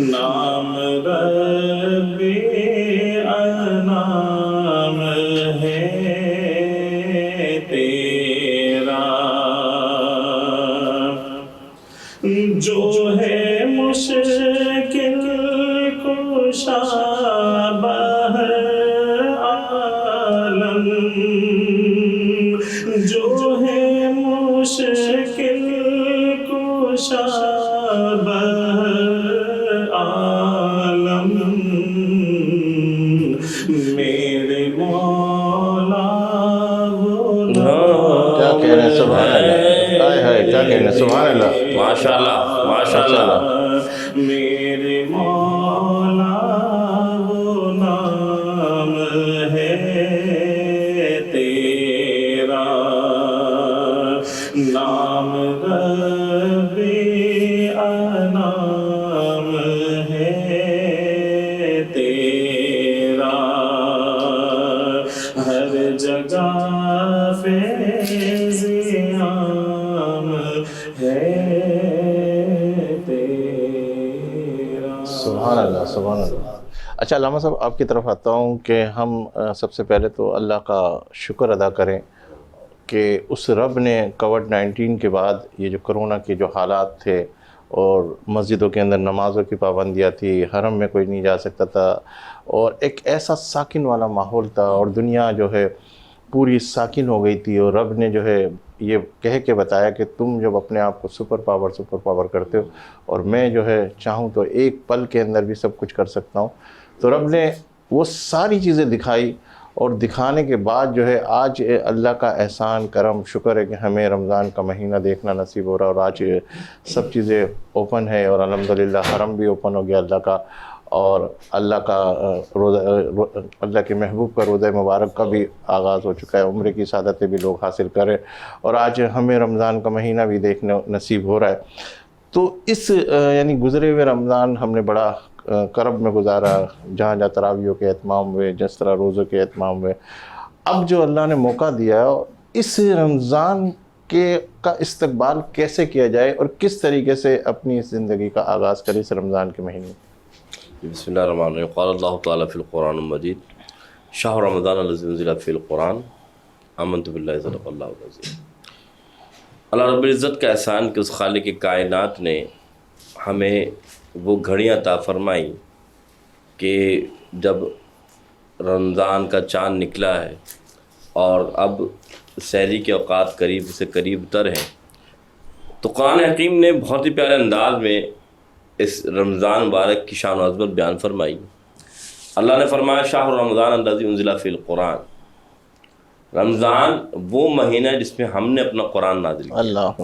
نام ربی انعام ہے تیرا، جو ہے مشکل کشا بہر عالم، جو ہے مشکل کشا بہر عالم، میرے مولا کیا کہہ رہے ہیں، سبحان اللہ، ہائے ہائے کیا کہہ رہے ہیں، سبحان اللہ، ماشاء اللہ ماشاء اللہ. میرے مولا وہ نام ہے تیرا، نام ربی انعام ہے تیرا، ہر جگہ فیض عام ہے تیرا. سبحان اللہ سبحان اللہ. اچھا علامہ صاحب، آپ کی طرف آتا ہوں کہ ہم سب سے پہلے تو اللہ کا شکر ادا کریں کہ اس رب نے کووڈ-19 کے بعد یہ جو کرونا کے جو حالات تھے اور مسجدوں کے اندر نمازوں کی پابندیاں تھی، حرم میں کوئی نہیں جا سکتا تھا، اور ایک ایسا ساکن والا ماحول تھا اور دنیا جو ہے پوری ساکن ہو گئی تھی، اور رب نے جو ہے یہ کہہ کے بتایا کہ تم جب اپنے آپ کو سپر پاور کرتے ہو اور میں جو ہے چاہوں تو ایک پل کے اندر بھی سب کچھ کر سکتا ہوں، تو رب نے وہ ساری چیزیں دکھائی، اور دکھانے کے بعد جو ہے آج اللہ کا احسان کرم شکر ہے کہ ہمیں رمضان کا مہینہ دیکھنا نصیب ہو رہا ہے، اور آج سب چیزیں اوپن ہے، اور الحمدللہ حرم بھی اوپن ہو گیا اللہ کا، اور اللہ کا روزہ، اللہ کے محبوب کا روزہ مبارک کا بھی آغاز ہو چکا ہے، عمرے کی سعادتیں بھی لوگ حاصل کریں، اور آج ہمیں رمضان کا مہینہ بھی دیکھنا نصیب ہو رہا ہے. تو اس یعنی گزرے ہوئے رمضان ہم نے بڑا کرب میں گزارا، جہاں جہاں تراویحوں کے اہتمام ہوئے، جس طرح روزوں کے اہتمام ہوئے. اب جو اللہ نے موقع دیا ہے، اس رمضان کا استقبال کیسے کیا جائے اور کس طریقے سے اپنی زندگی کا آغاز کرے اس رمضان کے مہینے؟ بسم اللہ الرحمن الرحیم. قال اللہ تعالیٰ فی القرآن المجید شہر رمضان الذی انزل فیہ القرآن آمنت باللہ صدق اللہ العظیم. اللہ رب العزت کا احسان کہ اس خالق کائنات نے ہمیں وہ گھڑیاں عطا فرمائی کہ جب رمضان کا چاند نکلا ہے اور اب سحری کے اوقات قریب سے قریب تر ہیں، تو قرآن حکیم نے بہت ہی پیارے انداز میں اس رمضان مبارک کی شان و عظمت بیان فرمائی. اللہ نے فرمایا شہر رمضان الذی انزل فیہ القرآن، رمضان وہ مہینہ ہے جس میں ہم نے اپنا قرآن نازل کیا. اللہ،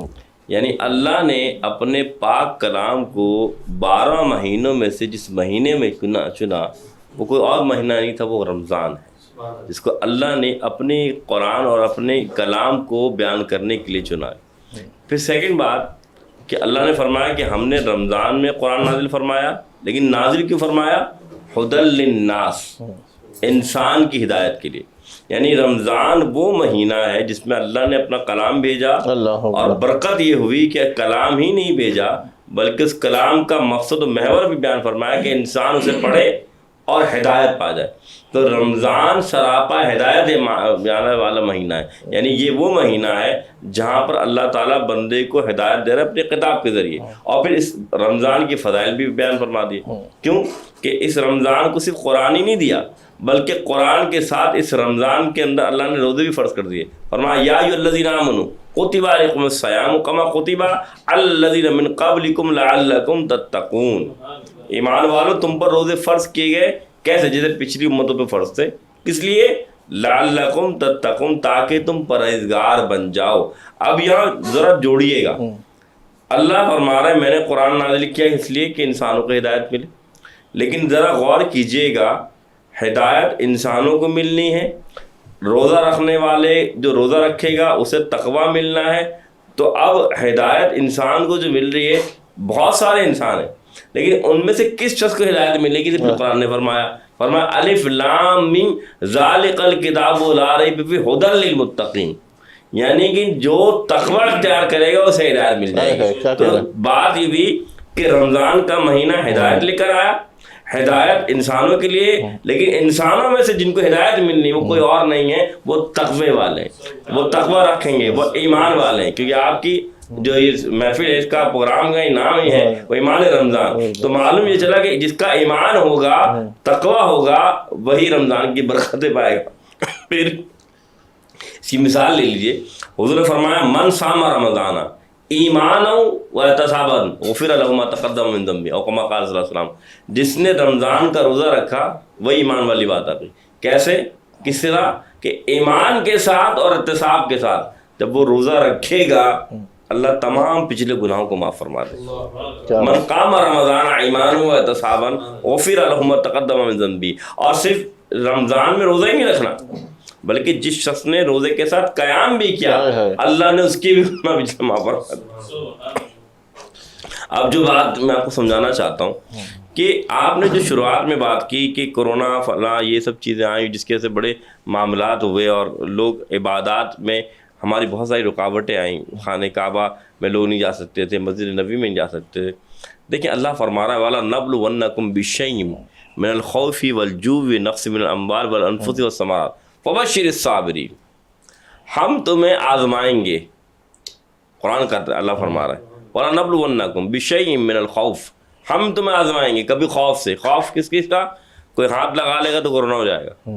یعنی اللہ نے اپنے پاک کلام کو 12 مہینوں میں سے جس مہینے میں چنا وہ کوئی اور مہینہ نہیں تھا، وہ رمضان ہے، جس کو اللہ نے اپنے قرآن اور اپنے کلام کو بیان کرنے کے لیے چنا ہے. پھر سیکنڈ بات کہ اللہ نے فرمایا کہ ہم نے رمضان میں قرآن نازل فرمایا، لیکن نازل کیوں فرمایا؟ ہدی للناس، انسان کی ہدایت کے لیے. یعنی رمضان وہ مہینہ ہے جس میں اللہ نے اپنا کلام بھیجا، اور برکت یہ ہوئی کہ کلام ہی نہیں بھیجا بلکہ اس کلام کا مقصد و محور بھی بیان فرمایا کہ انسان اسے پڑھے اور ہدایت پا جائے. تو رمضان سراپا ہدایت بیان والا مہینہ ہے. یعنی یہ وہ مہینہ ہے جہاں پر اللہ تعالیٰ بندے کو ہدایت دے رہا ہے اپنے کتاب کے ذریعے. اور پھر اس رمضان کی فضائل بھی بیان فرما دیے. کیوں کہ اس رمضان کو صرف قرآن ہی نہیں دیا بلکہ قرآن کے ساتھ اس رمضان کے اندر اللہ نے روزے بھی فرض کر دیے. فرمایا یا ایھا الذین آمنوا کتب علیکم الصیام کما کتب علی الذین من قبلکم لعلکم تتقون. ایمان والو تم پر روزے فرض کیے گئے کیسے؟ جیسے پچھلی امتوں پہ فرض تھے. کس لیے؟ لعلکم تتقون، تاکہ تم پرہیزگار بن جاؤ. اب یہاں ذرا جوڑیے گا، اللہ فرما رہا ہے میں نے قرآن نازل کیا اس لیے کہ انسانوں کو ہدایت ملے، لیکن ذرا غور کیجئے گا ہدایت انسانوں کو ملنی ہے، روزہ رکھنے والے جو روزہ رکھے گا اسے تقویٰ ملنا ہے. تو اب ہدایت انسان کو جو مل رہی ہے، بہت سارے انسان ہیں لیکن ان میں سے کس شخص کو ہدایت ملے گی؟ صرف قرآن نے فرمایا الف لام میم ذالک الکتاب لا ریب فیہ ہدی للمتقین. یعنی کہ جو تقویٰ اختیار کرے گا اسے ہدایت مل جائے گی. تو بات یہ بھی کہ رمضان کا مہینہ ہدایت لے کر آیا، ہدایت انسانوں کے لیے، لیکن انسانوں میں سے جن کو ہدایت ملنی وہ کوئی اور نہیں ہے، وہ تقوی والے ہیں، وہ تقوی رکھیں گے، وہ ایمان والے ہیں، کیونکہ آپ کی جو یہ محفل ہے اس کا پروگرام کا نام ہی ہے وہ ایمان رمضان. تو معلوم یہ چلا کہ جس کا ایمان ہوگا، تقوی ہوگا، وہی رمضان کی برکتیں پائے گا. پھر اس کی مثال لے لیجئے، حضور نے فرمایا من صام رمضان ایمانا و احتسابا غفر له ما تقدم من ذنبه، او کما قال صلی اللہ علیہ وسلم. جس نے رمضان کا روزہ رکھا وہی ایمان والی بات آ گئی. کیسے؟ کس طرح کہ ایمان کے ساتھ اور احتساب کے ساتھ جب وہ روزہ رکھے گا اللہ تمام پچھلے گناہوں کو معاف فرما دے. من قام رمضان ایمانا و احتسابا غفر له ما تقدم من ذنبه. اور صرف رمضان میں روزہ ہی نہیں رکھنا بلکہ جس شخص نے روزے کے ساتھ قیام بھی کیا اللہ نے اس کی بھی گناہ پچھلے معاف فرما دے. اب جو بات میں آپ کو سمجھانا چاہتا ہوں کہ آپ نے جو شروعات میں بات کی کہ کرونا فلاں یہ سب چیزیں آئیں جس کی وجہ سے بڑے معاملات ہوئے اور لوگ عبادات میں ہماری بہت ساری رکاوٹیں آئیں، خانہ کعبہ میں لوگ نہیں جا سکتے تھے، مسجد نبوی میں نہیں جا سکتے تھے. دیکھیں اللہ فرما رہا ہے والا نبلونکم بشیء من الخوف والجوع ونقص من الاموال والانفس والثمرات فبشر الصابرین. ہم تمہیں آزمائیں گے، قرآن کا اللہ فرما رہا ہے وَلَا نَبْلُوَنَّكُمْ بِشَيْءٍ مِّنَ الْخَوْفِ. ہم تمہیں آزمائیں گے کبھی خوف سے. خوف کس کس کا؟ کوئی ہاتھ لگا لے گا تو کورونا ہو جائے گا،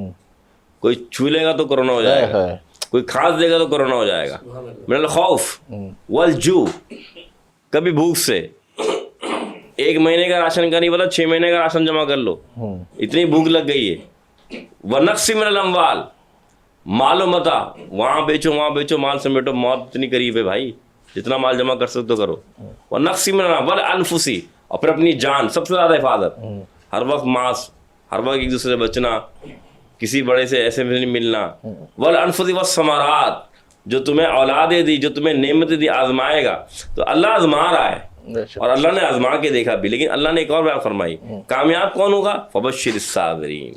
کوئی چھو لے گا تو کورونا ہو جائے گا، کوئی کھانس دے گا تو کورونا ہو جائے گا. من الخوف والجوع، کبھی بھوک سے. 1 مہینے کا راشن کا نہیں پتا 6 مہینے کا راشن جمع کر لو، اتنی بھوک لگ گئی ہے. وَنَقْصٍ مِّنَ الْأَمْوَالِ، مال و متاع، وہاں بیچو وہاں بیچو، مال سمیٹو، موت اتنی قریب ہے بھائی، جتنا مال جمع کر سکتے ہو کرو. وَنَقْصٍ مِّنَ الْأَمْوَالِ وَالْأَنفُسِ، اور پھر اپنی جان سب سے زیادہ حفاظت، ہر وقت ماسک، ہر وقت ایک دوسرے سے بچنا، کسی بڑے سے ایسے میں نہیں ملنا. وَالْأَنفُسِ وَالثَّمَرَاتِ، جو تمہیں اولادیں دی، جو تمہیں نعمتیں دی آزمائے گا. تو اللہ آزما رہا ہے اور اللہ نے آزما کے دیکھا بھی. لیکن اللہ نے ایک اور بات فرمائی، کامیاب کون ہوگا؟ فبشر الصابرین.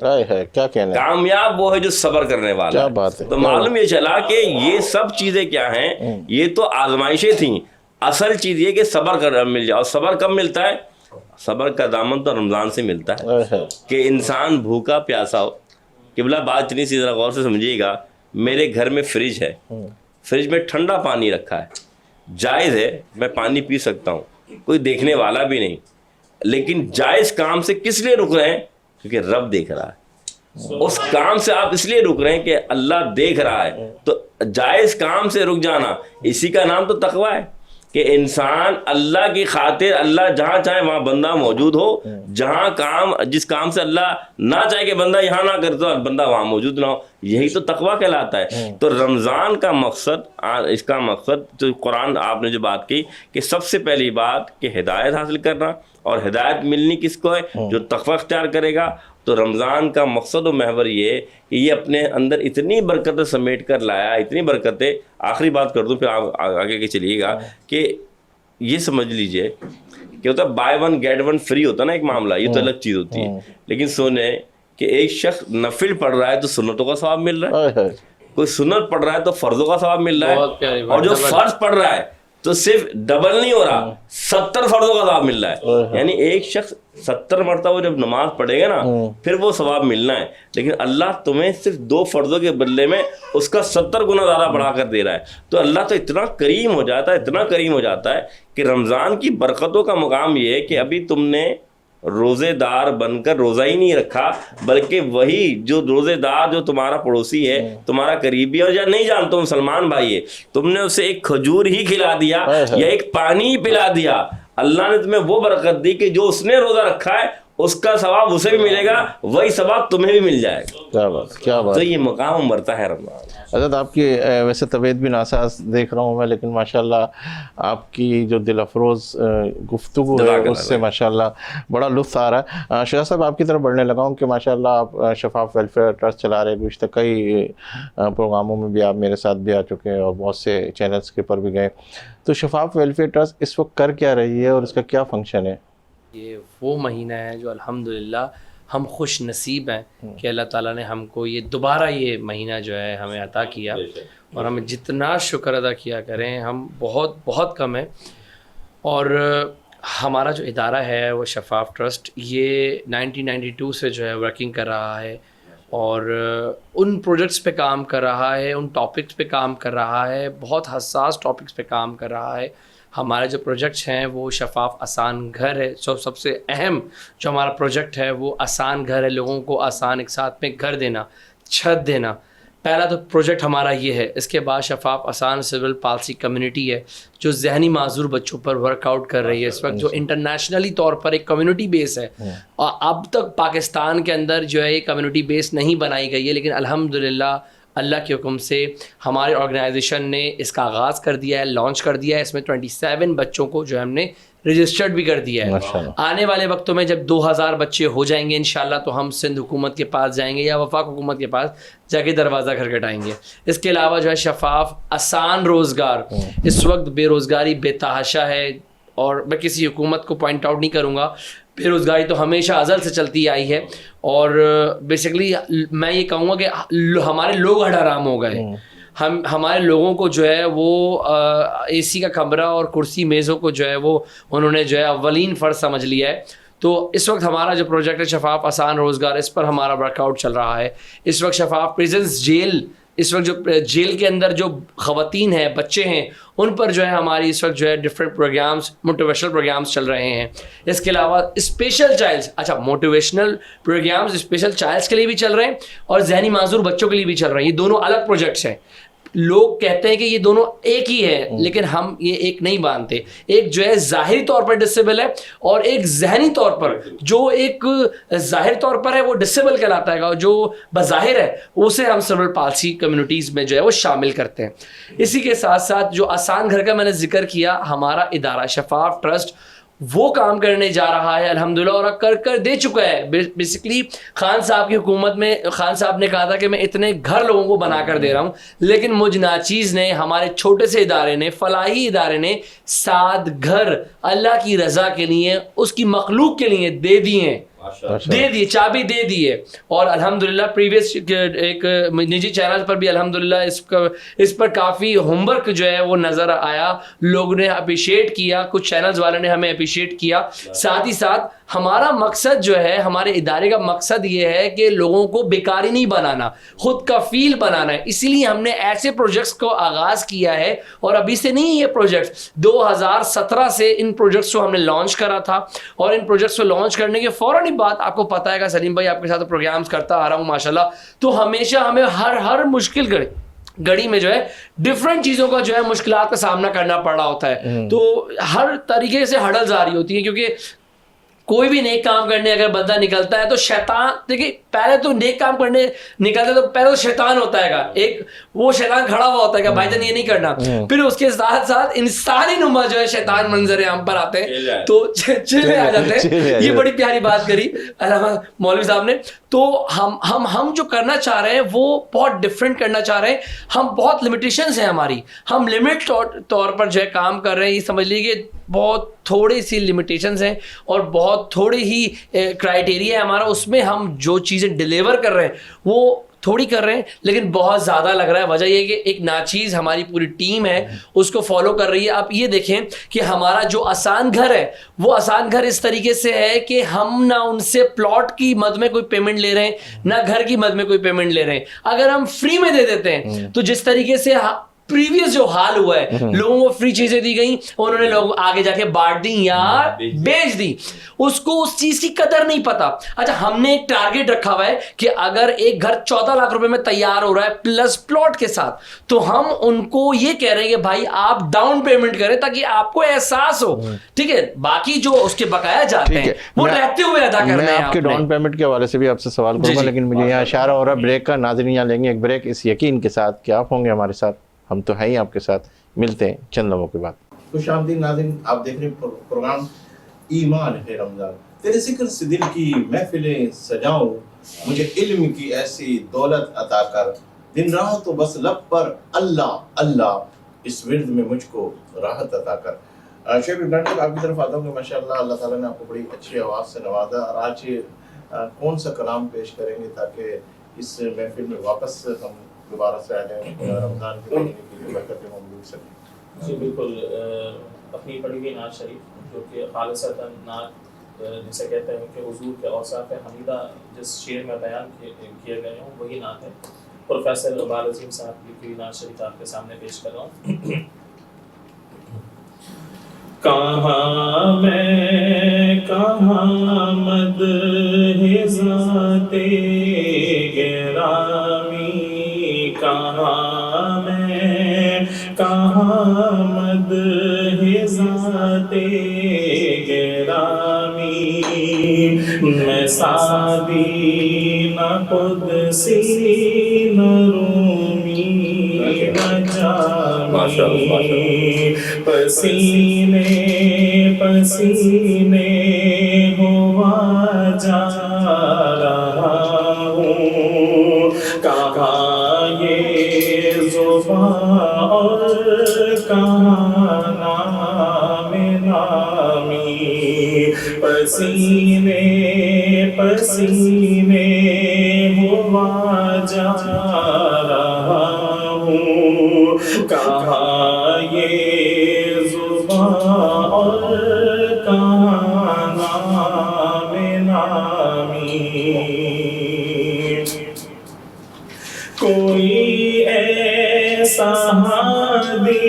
کیا کہنا ہے؟ کامیاب وہ ہے جو صبر کرنے والا. کیا بات ہے. تو معلوم یہ چلا کہ یہ سب چیزیں کیا ہیں، یہ تو آزمائشیں تھیں. اصل چیز یہ کہ صبر کر مل جائے. اور صبر کب ملتا ہے؟ صبر کا دامن تو رمضان سے ملتا ہے کہ انسان بھوکا پیاسا ہو. قبلہ بات اتنی سی ذرا غور سے سمجھیے گا. میرے گھر میں فریج ہے، فریج میں ٹھنڈا پانی رکھا ہے، جائز ہے میں پانی پی سکتا ہوں، کوئی دیکھنے والا بھی نہیں. لیکن جائز کام سے کس لیے رک رہے ہیں؟ کیونکہ رب دیکھ رہا ہے. اس کام سے آپ اس لیے رک رہے ہیں کہ اللہ دیکھ رہا ہے. تو جائز کام سے رک جانا، اسی کا نام تو تقویٰ ہے کہ انسان اللہ کی خاطر، اللہ جہاں چاہے وہاں بندہ موجود ہو، جہاں کام جس کام سے اللہ نہ چاہے کہ بندہ یہاں نہ کرے تو بندہ وہاں موجود نہ ہو. یہی تو تقویٰ کہلاتا ہے. تو رمضان کا مقصد، اس کا مقصد تو قرآن آپ نے جو بات کی کہ سب سے پہلی بات کہ ہدایت حاصل کرنا، اور ہدایت ملنی کس کو ہے؟ جو تقویٰ اختیار کرے گا. تو رمضان کا مقصد و محور یہ ہے کہ یہ اپنے اندر اتنی برکتیں سمیٹ کر لایا، اتنی برکتیں. آخری بات کر دوں پھر آپ آگے کے چلیے گا کہ یہ سمجھ لیجئے کہ ہوتا ہے buy one get one free ہوتا ہے نا ایک معاملہ، یہ تو الگ چیز ہوتی ہے. لیکن سونے کہ ایک شخص نفل پڑھ رہا ہے تو سنتوں کا ثواب مل رہا ہے، کوئی سنت پڑھ رہا ہے تو فرضوں کا ثواب مل رہا ہے، اور جو فرض پڑھ رہا ہے تو صرف ڈبل نہیں ہو رہا، 70 فرضوں کا ثواب مل رہا ہے. یعنی ایک شخص 70 مرتبہ جب نماز پڑھے گا نا پھر وہ ثواب ملنا ہے. لیکن اللہ تمہیں صرف 2 فرضوں کے بدلے میں اس کا 70 گنا زیادہ بڑھا کر دے رہا ہے. تو اللہ تو اتنا کریم ہو جاتا ہے، اتنا کریم ہو جاتا ہے کہ رمضان کی برکتوں کا مقام یہ ہے کہ ابھی تم نے روزے دار بن کر روزہ ہی نہیں رکھا، بلکہ وہی جو روزے دار جو تمہارا پڑوسی ہے، تمہارا قریبی اور یا نہیں جانتا ہوں مسلمان بھائی ہے، تم نے اسے ایک کھجور ہی کھلا دیا یا ایک پانی ہی پلا دیا، اللہ نے تمہیں وہ برکت دی کہ جو اس نے روزہ رکھا ہے اس کا ثواب اسے بھی ملے گا، وہی ثواب تمہیں بھی مل جائے گا. کیا بات، کیا بات. تو یہ مقام مرتا ہے رمضان. حضرت آپ کی ویسے طبیعت بھی ناساز دیکھ رہا ہوں میں، لیکن ماشاءاللہ آپ کی جو دل افروز گفتگو ہے اس سے ماشاءاللہ بڑا لطف آ رہا ہے. شیخ صاحب آپ کی طرف بڑھنے لگا ہوں کہ ماشاءاللہ آپ شفاف ویلفیئر ٹرسٹ چلا رہے ہیں. گزشتہ کئی پروگراموں میں بھی آپ میرے ساتھ بھی آ چکے ہیں اور بہت سے چینلز کے پر بھی گئے. تو شفاف ویلفیئر ٹرسٹ اس وقت کر کیا رہی ہے اور اس کا کیا فنکشن ہے؟ یہ وہ مہینہ ہے جو الحمدللہ ہم خوش نصیب ہیں کہ اللہ تعالیٰ نے ہم کو یہ دوبارہ یہ مہینہ جو ہے ہمیں عطا کیا، اور ہمیں جتنا شکر ادا کیا کریں ہم بہت بہت کم ہے. اور ہمارا جو ادارہ ہے وہ شفاف ٹرسٹ یہ 1992 سے جو ہے ورکنگ کر رہا ہے اور ان پروجیکٹس پہ کام کر رہا ہے, ان ٹاپکس پہ کام کر رہا ہے, بہت حساس ٹاپکس پہ کام کر رہا ہے. ہمارے جو پروجیکٹس ہیں وہ شفاف آسان گھر ہے. سب سے اہم جو ہمارا پروجیکٹ ہے وہ آسان گھر ہے, لوگوں کو آسان ایک ساتھ میں گھر دینا, چھت دینا. پہلا تو پروجیکٹ ہمارا یہ ہے. اس کے بعد شفاف آسان سیریبرل پالسی کمیونٹی ہے جو ذہنی معذور بچوں پر ورک آؤٹ کر رہی ہے اس وقت, جو انٹرنیشنلی طور پر ایک کمیونٹی بیس ہے. اور اب تک پاکستان کے اندر جو ہے یہ کمیونٹی بیس نہیں بنائی گئی ہے, لیکن الحمدللہ اللہ کے حکم سے ہمارے آرگنائزیشن نے اس کا آغاز کر دیا ہے, لانچ کر دیا ہے. اس میں 27 بچوں کو جو ہم نے رجسٹرڈ بھی کر دیا ہے. آنے والے وقتوں میں جب 2000 بچے ہو جائیں گے انشاءاللہ تو ہم سندھ حکومت کے پاس جائیں گے یا وفاق حکومت کے پاس جا کے دروازہ کھٹکھٹائیں گے. اس کے علاوہ جو ہے شفاف آسان روزگار, اس وقت بے روزگاری بے تحاشا ہے اور میں کسی حکومت کو پوائنٹ آؤٹ نہیں کروں گا, بے روزگاری تو ہمیشہ ازل سے چلتی آئی ہے. اور بیسیکلی میں یہ کہوں گا کہ ہمارے لوگ حرام ہو گئے. ہمارے لوگوں کو جو ہے وہ اے سی کا کمرہ اور کرسی میزوں کو جو ہے وہ انہوں نے جو ہے اولین فرض سمجھ لیا ہے. تو اس وقت ہمارا جو پروجیکٹ ہے شفاف آسان روزگار, اس پر ہمارا ورک آؤٹ چل رہا ہے. اس وقت شفاف پریزنس جیل, اس وقت جو جیل کے اندر جو خواتین ہیں, بچے ہیں, ان پر جو ہے ہماری اس وقت جو ہے ڈفرینٹ پروگرامز, موٹیویشنل پروگرامز چل رہے ہیں. اس کے علاوہ اسپیشل چائلڈس, اچھا موٹیویشنل پروگرامز اسپیشل چائلڈس کے لیے بھی چل رہے ہیں اور ذہنی معذور بچوں کے لیے بھی چل رہے ہیں. یہ دونوں الگ پروجیکٹس ہیں. لوگ کہتے ہیں کہ یہ دونوں ایک ہی ہے, لیکن ہم یہ ایک نہیں مانتے. ایک جو ہے ظاہری طور پر ڈسیبل ہے اور ایک ذہنی طور پر, جو ایک ظاہر طور پر ہے وہ ڈسیبل کہلاتا ہے, جو بظاہر ہے اسے ہم سیریبرل پالسی کمیونٹیز میں جو ہے وہ شامل کرتے ہیں. اسی کے ساتھ ساتھ جو آسان گھر کا میں نے ذکر کیا, ہمارا ادارہ شفاف ٹرسٹ وہ کام کرنے جا رہا ہے الحمدللہ, اور کر دے چکا ہے. بیسیکلی خان صاحب کی حکومت میں خان صاحب نے کہا تھا کہ میں اتنے گھر لوگوں کو بنا کر دے رہا ہوں, لیکن مجھ ناچیز نے, ہمارے چھوٹے سے ادارے نے, فلاحی ادارے نے 7 گھر اللہ کی رضا کے لیے, اس کی مخلوق کے لیے دے دیے ہیں, دے دی, چابی دے دی ہے. اور الحمدللہ پریویس ایک نجی چینل پر بھی الحمدللہ اس پر کافی ہوم ورک جو ہے وہ نظر آیا, لوگوں نے اپریشیٹ کیا, کچھ چینلز والے نے ہمیں اپریشیٹ کیا. ساتھ ہی ساتھ ہمارا مقصد جو ہے, ہمارے ادارے کا مقصد یہ ہے کہ لوگوں کو بیکاری نہیں بنانا, خود کفیل بنانا ہے. اسی لیے ہم نے ایسے پروجیکٹس کو آغاز کیا ہے, اور ابھی سے نہیں, یہ پروجیکٹس 2017 سے ان پروجیکٹس کو ہم نے لانچ کرا تھا. اور ان پروجیکٹس کو لانچ کرنے کے فوراً بات آپ کو پتا ہے کہ سلیم بھائی آپ کے ساتھ پروگرامز کرتا آ رہا ہوں ماشاءاللہ, تو ہمیشہ ہمیں ہر مشکل گھڑی میں جو ہے ڈفرینٹ چیزوں کا جو ہے مشکلات کا سامنا کرنا پڑ رہا ہوتا ہے. تو ہر طریقے سے ہڈلز آ رہی ہوتی ہیں, کیونکہ کوئی بھی نیک کام کرنے اگر بندہ نکلتا ہے تو شیطان, دیکھیے پہلے تو نیک کام کرنے نکلتا ہے تو پہلے تو شیطان ہوتا ہے گا, ایک وہ شیطان کھڑا ہوا ہوتا ہے کہ بھائی جان یہ نہیں کرنا. پھر اس کے ساتھ ساتھ انسانی نما جو ہے شیطان منظر عام پر آتے ہیں تو چلے آ جاتے ہیں. یہ بڑی پیاری بات کری علامہ مولوی صاحب نے. تو ہم جو کرنا چاہ رہے ہیں وہ بہت ڈفرینٹ کرنا چاہ رہے ہیں. ہم بہت لمیٹیشنز ہیں ہماری, ہم لمٹ طور پر جو ہے کام کر رہے ہیں. یہ سمجھ لیجیے کہ بہت تھوڑی سی لمیٹیشنز ہیں اور بہت تھوڑی ہی کرائٹیریا ہے ہمارا. اس میں ہم جو چیزیں ڈیلیور کر رہے ہیں وہ تھوڑی کر رہے ہیں, لیکن بہت زیادہ لگ رہا ہے. وجہ یہ کہ ایک ناچیز ہماری پوری ٹیم ہے اس کو فالو کر رہی ہے. آپ یہ دیکھیں کہ ہمارا جو آسان گھر ہے وہ آسان گھر اس طریقے سے ہے کہ ہم نہ ان سے پلاٹ کی مد میں کوئی پیمنٹ لے رہے ہیں, نہ گھر کی مد میں کوئی پیمنٹ لے رہے ہیں. اگر ہم فری میں دے دیتے ہیں تو جس طریقے سے پریویس جو حال ہوا ہے, لوگوں کو فری چیزیں دی گئیں, انہوں نے لوگ آگے جا کے بانٹ دی یا بیچ دی, اس کو اس چیز کی قدر نہیں پتا. اچھا ہم نے ایک ٹارگیٹ رکھا ہوا ہے کہ اگر ایک گھر 14 لاکھ روپے میں تیار ہو رہا ہے پلس پلاٹ کے ساتھ, تو ہم ان کو یہ کہہ رہے ہیں کہ بھائی آپ ڈاؤن پیمنٹ کریں تاکہ آپ کو احساس ہو, ٹھیک ہے. باقی جو اس کے بقایا جاتے ہیں وہ رہتے ہوئے ادا کرنا ہے. میں آپ کے ڈاؤن پیمنٹ کے حوالے سے بھی آپ سے سوال کروں گا, لیکن مجھے یہاں اشارہ ہو رہا ہے بریک کا. ناظرین یہاں لیں گے ایک بریک اس یقین کے ساتھ کہ آپ ہوں گے ہمارے ساتھ, ہم تو ہیں ہی آپ کے ساتھ. ملتے ہیں چند لمحوں کے بعد. خوش آمدید ناظرین, آپ دیکھ رہے ہیں پروگرام ایمان ہے رمضان. تیرے ذکر سے دل کی محفلیں سجاؤں, مجھے علم کی ایسی دولت عطا کر, دن رات تو بس لب پر اللہ اللہ, اس ورد میں مجھ کو راحت عطا کر. شعیب عمران صاحب آپ کی طرف آتا ہوں کہ ماشاءاللہ اللہ تعالیٰ نے آپ کو بڑی اچھی آواز سے نوازا, اور آج کون سا کلام پیش کریں گے تاکہ اس محفل میں واپس ہم دوبارہ سے آ جائیں, رمضان کے مہینے کی برکتیں ہم لوٹ سکیں. جی بالکل, اپنی پڑھی ہوئی نعت شریف جو کہ خالصتاً نعت جسے کہتے ہیں کہ حضور کے اوصاف حمیدہ جس شعر میں بیان کیے گئے ہوں وہی نعت ہے. پروفیسر عباد عظیم صاحب کی لکھی نعت شریف آپ کے سامنے پیش کر رہا ہوں. کہاں میں کہاں مدح ذات گرامی، کہاں میں کہاں مدح ذات گرامی، میں سعدی نہ قدسی نہ رومی نہ جامی، پسینے پسینے ہوا جا رہا ہوں، کہاں یہ زباں اور کہاں نام نامی، پسینے پسینے ہوا جا رہا ہوں، کہاں یہ زباں اور کہاں نام نامی، کوئی ایسا ہادی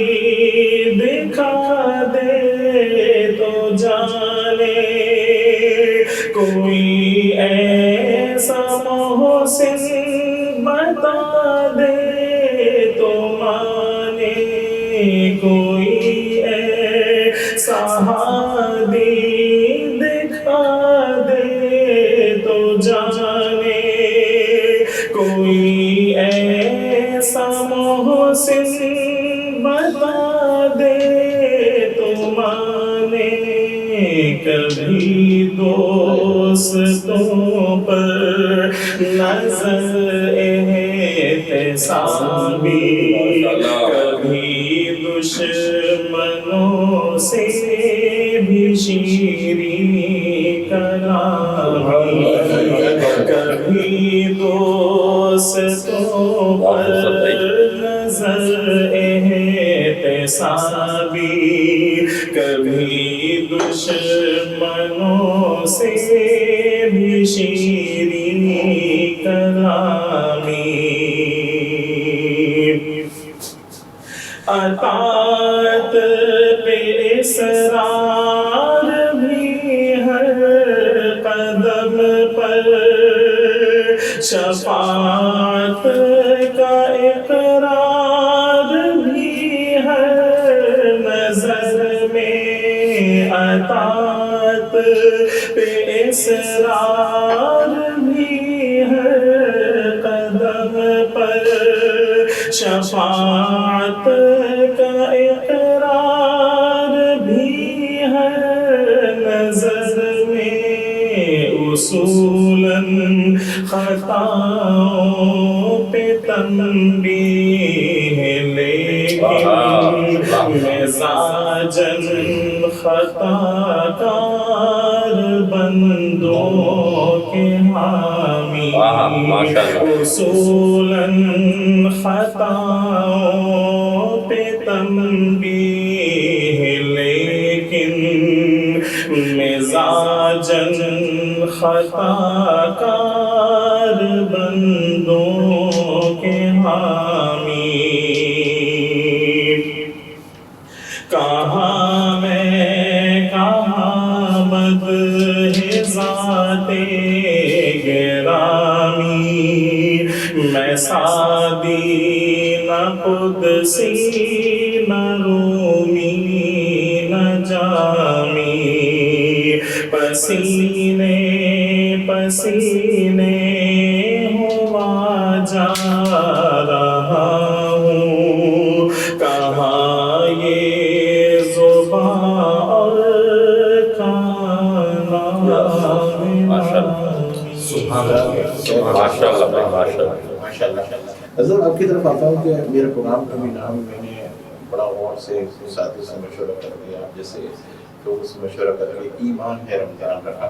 دکھا دے تو جانے، کوئی ایسا محسن بتا دے تو مانے، کوئی ایسا ہادی دکھا دے تو جانے، کوئی ایسا محسن بتا دے تو مانے، کبھی دوستوں پر نظر احتسابی، کبھی دشمنوں سے بھی شیریں کلامی، کبھی دوستوں پر نظر احتسابی، کبھی دشمنوں سے بھی شیریں کلامی، اطاعت پہ اصرار بھی ہر قدم پر، شفاعت کا اقرار بھی ہر نظر میں، اطاعت پہ اصرار بھی ہر قدم پر، شفاعت کا اقرار بھی ہر نظر میں، اصولاً خطاؤں پہ تنبیہ لیکن مزاجاً خطا کار بندوں کے حامی، اصولاً خطاؤں پہ تنبیہ لیکن مزاجاً خطا کار بندوں کے حامی، کہاں میں کہاں مدح ذات گرامی، میں سعدی نہ قدسی نہ رومی نہ جامی، پسینے پسینے ہوا جا رہا ہوں، کہاں یہ زباں اور کہاں نام حضرت آپ کی طرف آتا ہوں کہ میرے پروگرام کا بھی نام میں نے بڑا غور سے ساتھیوں سے مشورہ کر لیا، آپ جیسے لوگوں سے مشورہ کر کے ایمان ہے رمضان رکھا،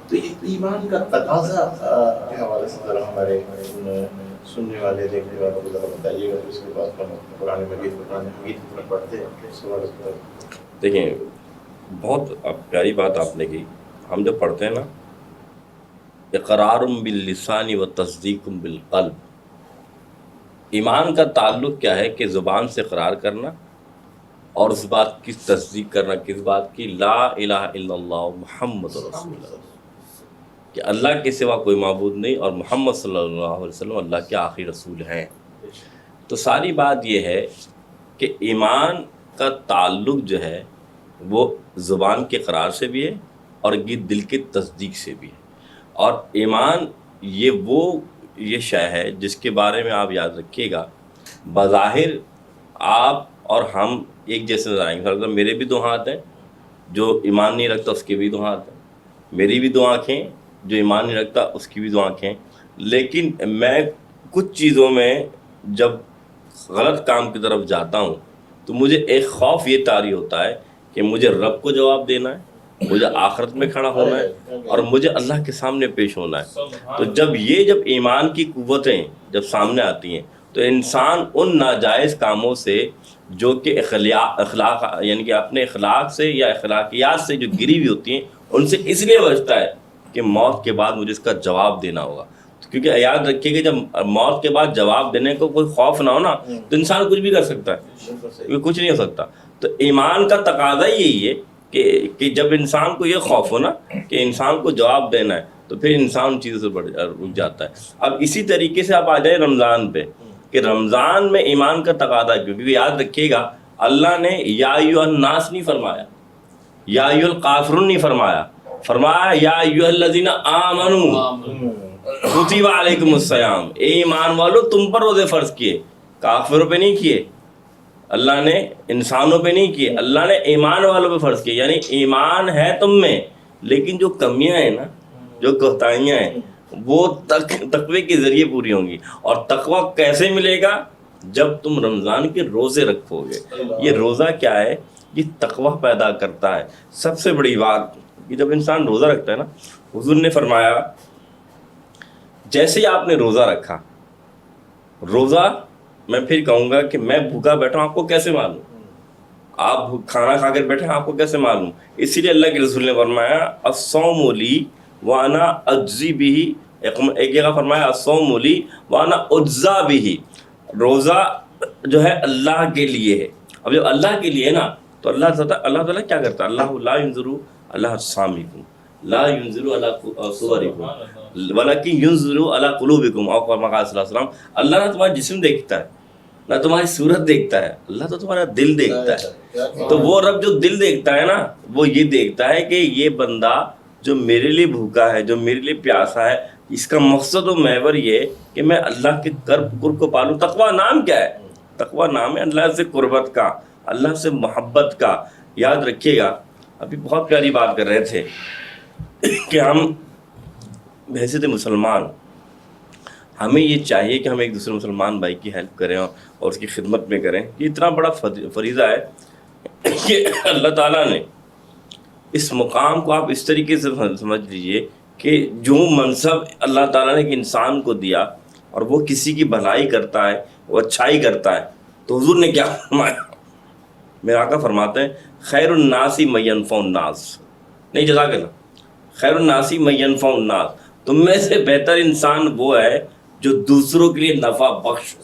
تو یہ ایمان کا تقاضا کے حوالے سے ذرا ہمارے سننے والے دیکھنے والوں کو ذرا بتائیے گا، اس کے بعد ہم قرآن مجید پڑھتے ہیں اس کے بعد دیکھیں بہت پیاری بات آپ نے کی. ہم جب پڑھتے ہیں نا اقرار باللسان و تصدیق بالقلب، ایمان کا تعلق کیا ہے کہ زبان سے اقرار کرنا اور اس بات کی تصدیق کرنا. کس بات کی؟ لا الہ الا اللہ محمد رسول اللہ، کہ اللہ کے سوا کوئی معبود نہیں اور محمد صلی اللہ علیہ وسلم اللہ کے آخری رسول ہیں. تو ساری بات یہ ہے کہ ایمان کا تعلق جو ہے وہ زبان کے اقرار سے بھی ہے اور یہ دل کی تصدیق سے بھی ہے. اور ایمان یہ شے ہے جس کے بارے میں آپ یاد رکھیے گا، بظاہر آپ اور ہم ایک جیسے نظر آئیں گے. میرے بھی 2 ہاتھ ہیں، جو ایمان نہیں رکھتا اس کے بھی 2 ہاتھ ہیں. میری بھی 2 آنکھیں، جو ایمان نہیں رکھتا اس کی بھی 2 آنکھیں. لیکن میں کچھ چیزوں میں جب غلط کام کی طرف جاتا ہوں تو مجھے ایک خوف یہ طاری ہوتا ہے کہ مجھے رب کو جواب دینا ہے، مجھے آخرت میں کھڑا ہونا ہے اور مجھے اللہ کے سامنے پیش ہونا ہے. تو جب ایمان کی قوتیں جب سامنے آتی ہیں تو انسان ان ناجائز کاموں سے جو کہ اخلاق یعنی کہ اپنے اخلاق سے یا اخلاقیات سے جو گری ہوئی ہوتی ہیں ان سے اس لیے بچتا ہے کہ موت کے بعد مجھے اس کا جواب دینا ہوگا. کیونکہ یاد رکھیے کہ جب موت کے بعد جواب دینے کو کوئی خوف نہ ہو نا تو انسان کچھ بھی کر سکتا ہے، کچھ نہیں ہو سکتا. تو ایمان کا تقاضا یہی ہے کہ جب انسان کو یہ خوف ہو نا کہ انسان کو جواب دینا ہے تو پھر انسان چیزوں سے رک جاتا ہے. اب اسی طریقے سے آپ آ جائیں رمضان پہ کہ رمضان میں ایمان کا تقاضا ہے. کیونکہ یاد رکھیے گا اللہ نے یا ایھا الناس نہیں فرمایا، یا ایھا الکافرون نہیں فرمایا، فرمایا یا ایھا الذین آمنوا کتب علیکم الصیام، اے ایمان والو تم پر روزے فرض کیے. کافروں پہ نہیں کیے اللہ نے، انسانوں پہ نہیں کیے، اللہ نے ایمان والوں پہ فرض کیے. یعنی ایمان ہے تم میں لیکن جو کمیاں ہیں نا، جو کوتاہیاں ہیں وہ تقوی کے ذریعے پوری ہوں گی. اور تقوی کیسے ملے گا؟ جب تم رمضان کے روزے رکھو گے. یہ روزہ کیا ہے؟ یہ تقوی پیدا کرتا ہے. سب سے بڑی بات کہ جب انسان روزہ رکھتا ہے نا، حضور نے فرمایا جیسے ہی آپ نے روزہ رکھا، روزہ میں پھر کہوں گا کہ میں بھوکا بیٹھا ہوں آپ کو کیسے معلوم؟ آپ کھانا کھا کر بیٹھے ہیں آپ کو کیسے معلوم؟ اسی لیے اللہ کے رسول نے فرمایا الصوم لی وانا اجزی بہ، ایک جگہ فرمایا الصوم لی وانا اجزا بہ، روزہ جو ہے اللہ کے لیے ہے. اب جب اللہ کے لیے نا تو اللہ تعالیٰ کیا کرتا ہے؟ اللہ لا ينظر اللہ سامعکم لا ينظر علی صورکم ولکن ينظر علی قلوبکم، اور کما قال صلی اللہ علیہ وسلم اللہ نہ تمہارا جسم دیکھتا ہے نہ تمہاری صورت دیکھتا ہے، اللہ تو تمہارا دل دیکھتا ہے. تو وہ رب جو دل دیکھتا ہے نا وہ یہ دیکھتا ہے کہ یہ بندہ جو میرے لیے بھوکا ہے، جو میرے لیے پیاسا ہے، اس کا مقصد و محور یہ کہ میں اللہ کے قرب کو پالوں. تقویٰ نام کیا ہے؟ تقویٰ نام ہے اللہ سے قربت کا، اللہ سے محبت کا. یاد رکھیے گا ابھی بہت پیاری بات کر رہے تھے کہ ہم بحیثیت مسلمان ہمیں یہ چاہیے کہ ہم ایک دوسرے مسلمان بھائی کی ہیلپ کریں اور اس کی خدمت میں کریں. یہ اتنا بڑا فریضہ ہے کہ اللہ تعالیٰ نے اس مقام کو آپ اس طریقے سے سمجھ لیجئے کہ جو منصب اللہ تعالیٰ نے ایک انسان کو دیا اور وہ کسی کی بھلائی کرتا ہے، وہ اچھائی کرتا ہے، تو حضور نے کیا فرمایا؟ میرے آقا فرماتے ہیں خیر الناس من ینفع الناس، نہیں جزاک اللہ، خیر الناس من ینفع الناس، تم میں سے بہتر انسان وہ ہے جو دوسروں کے لیے نفع بخش.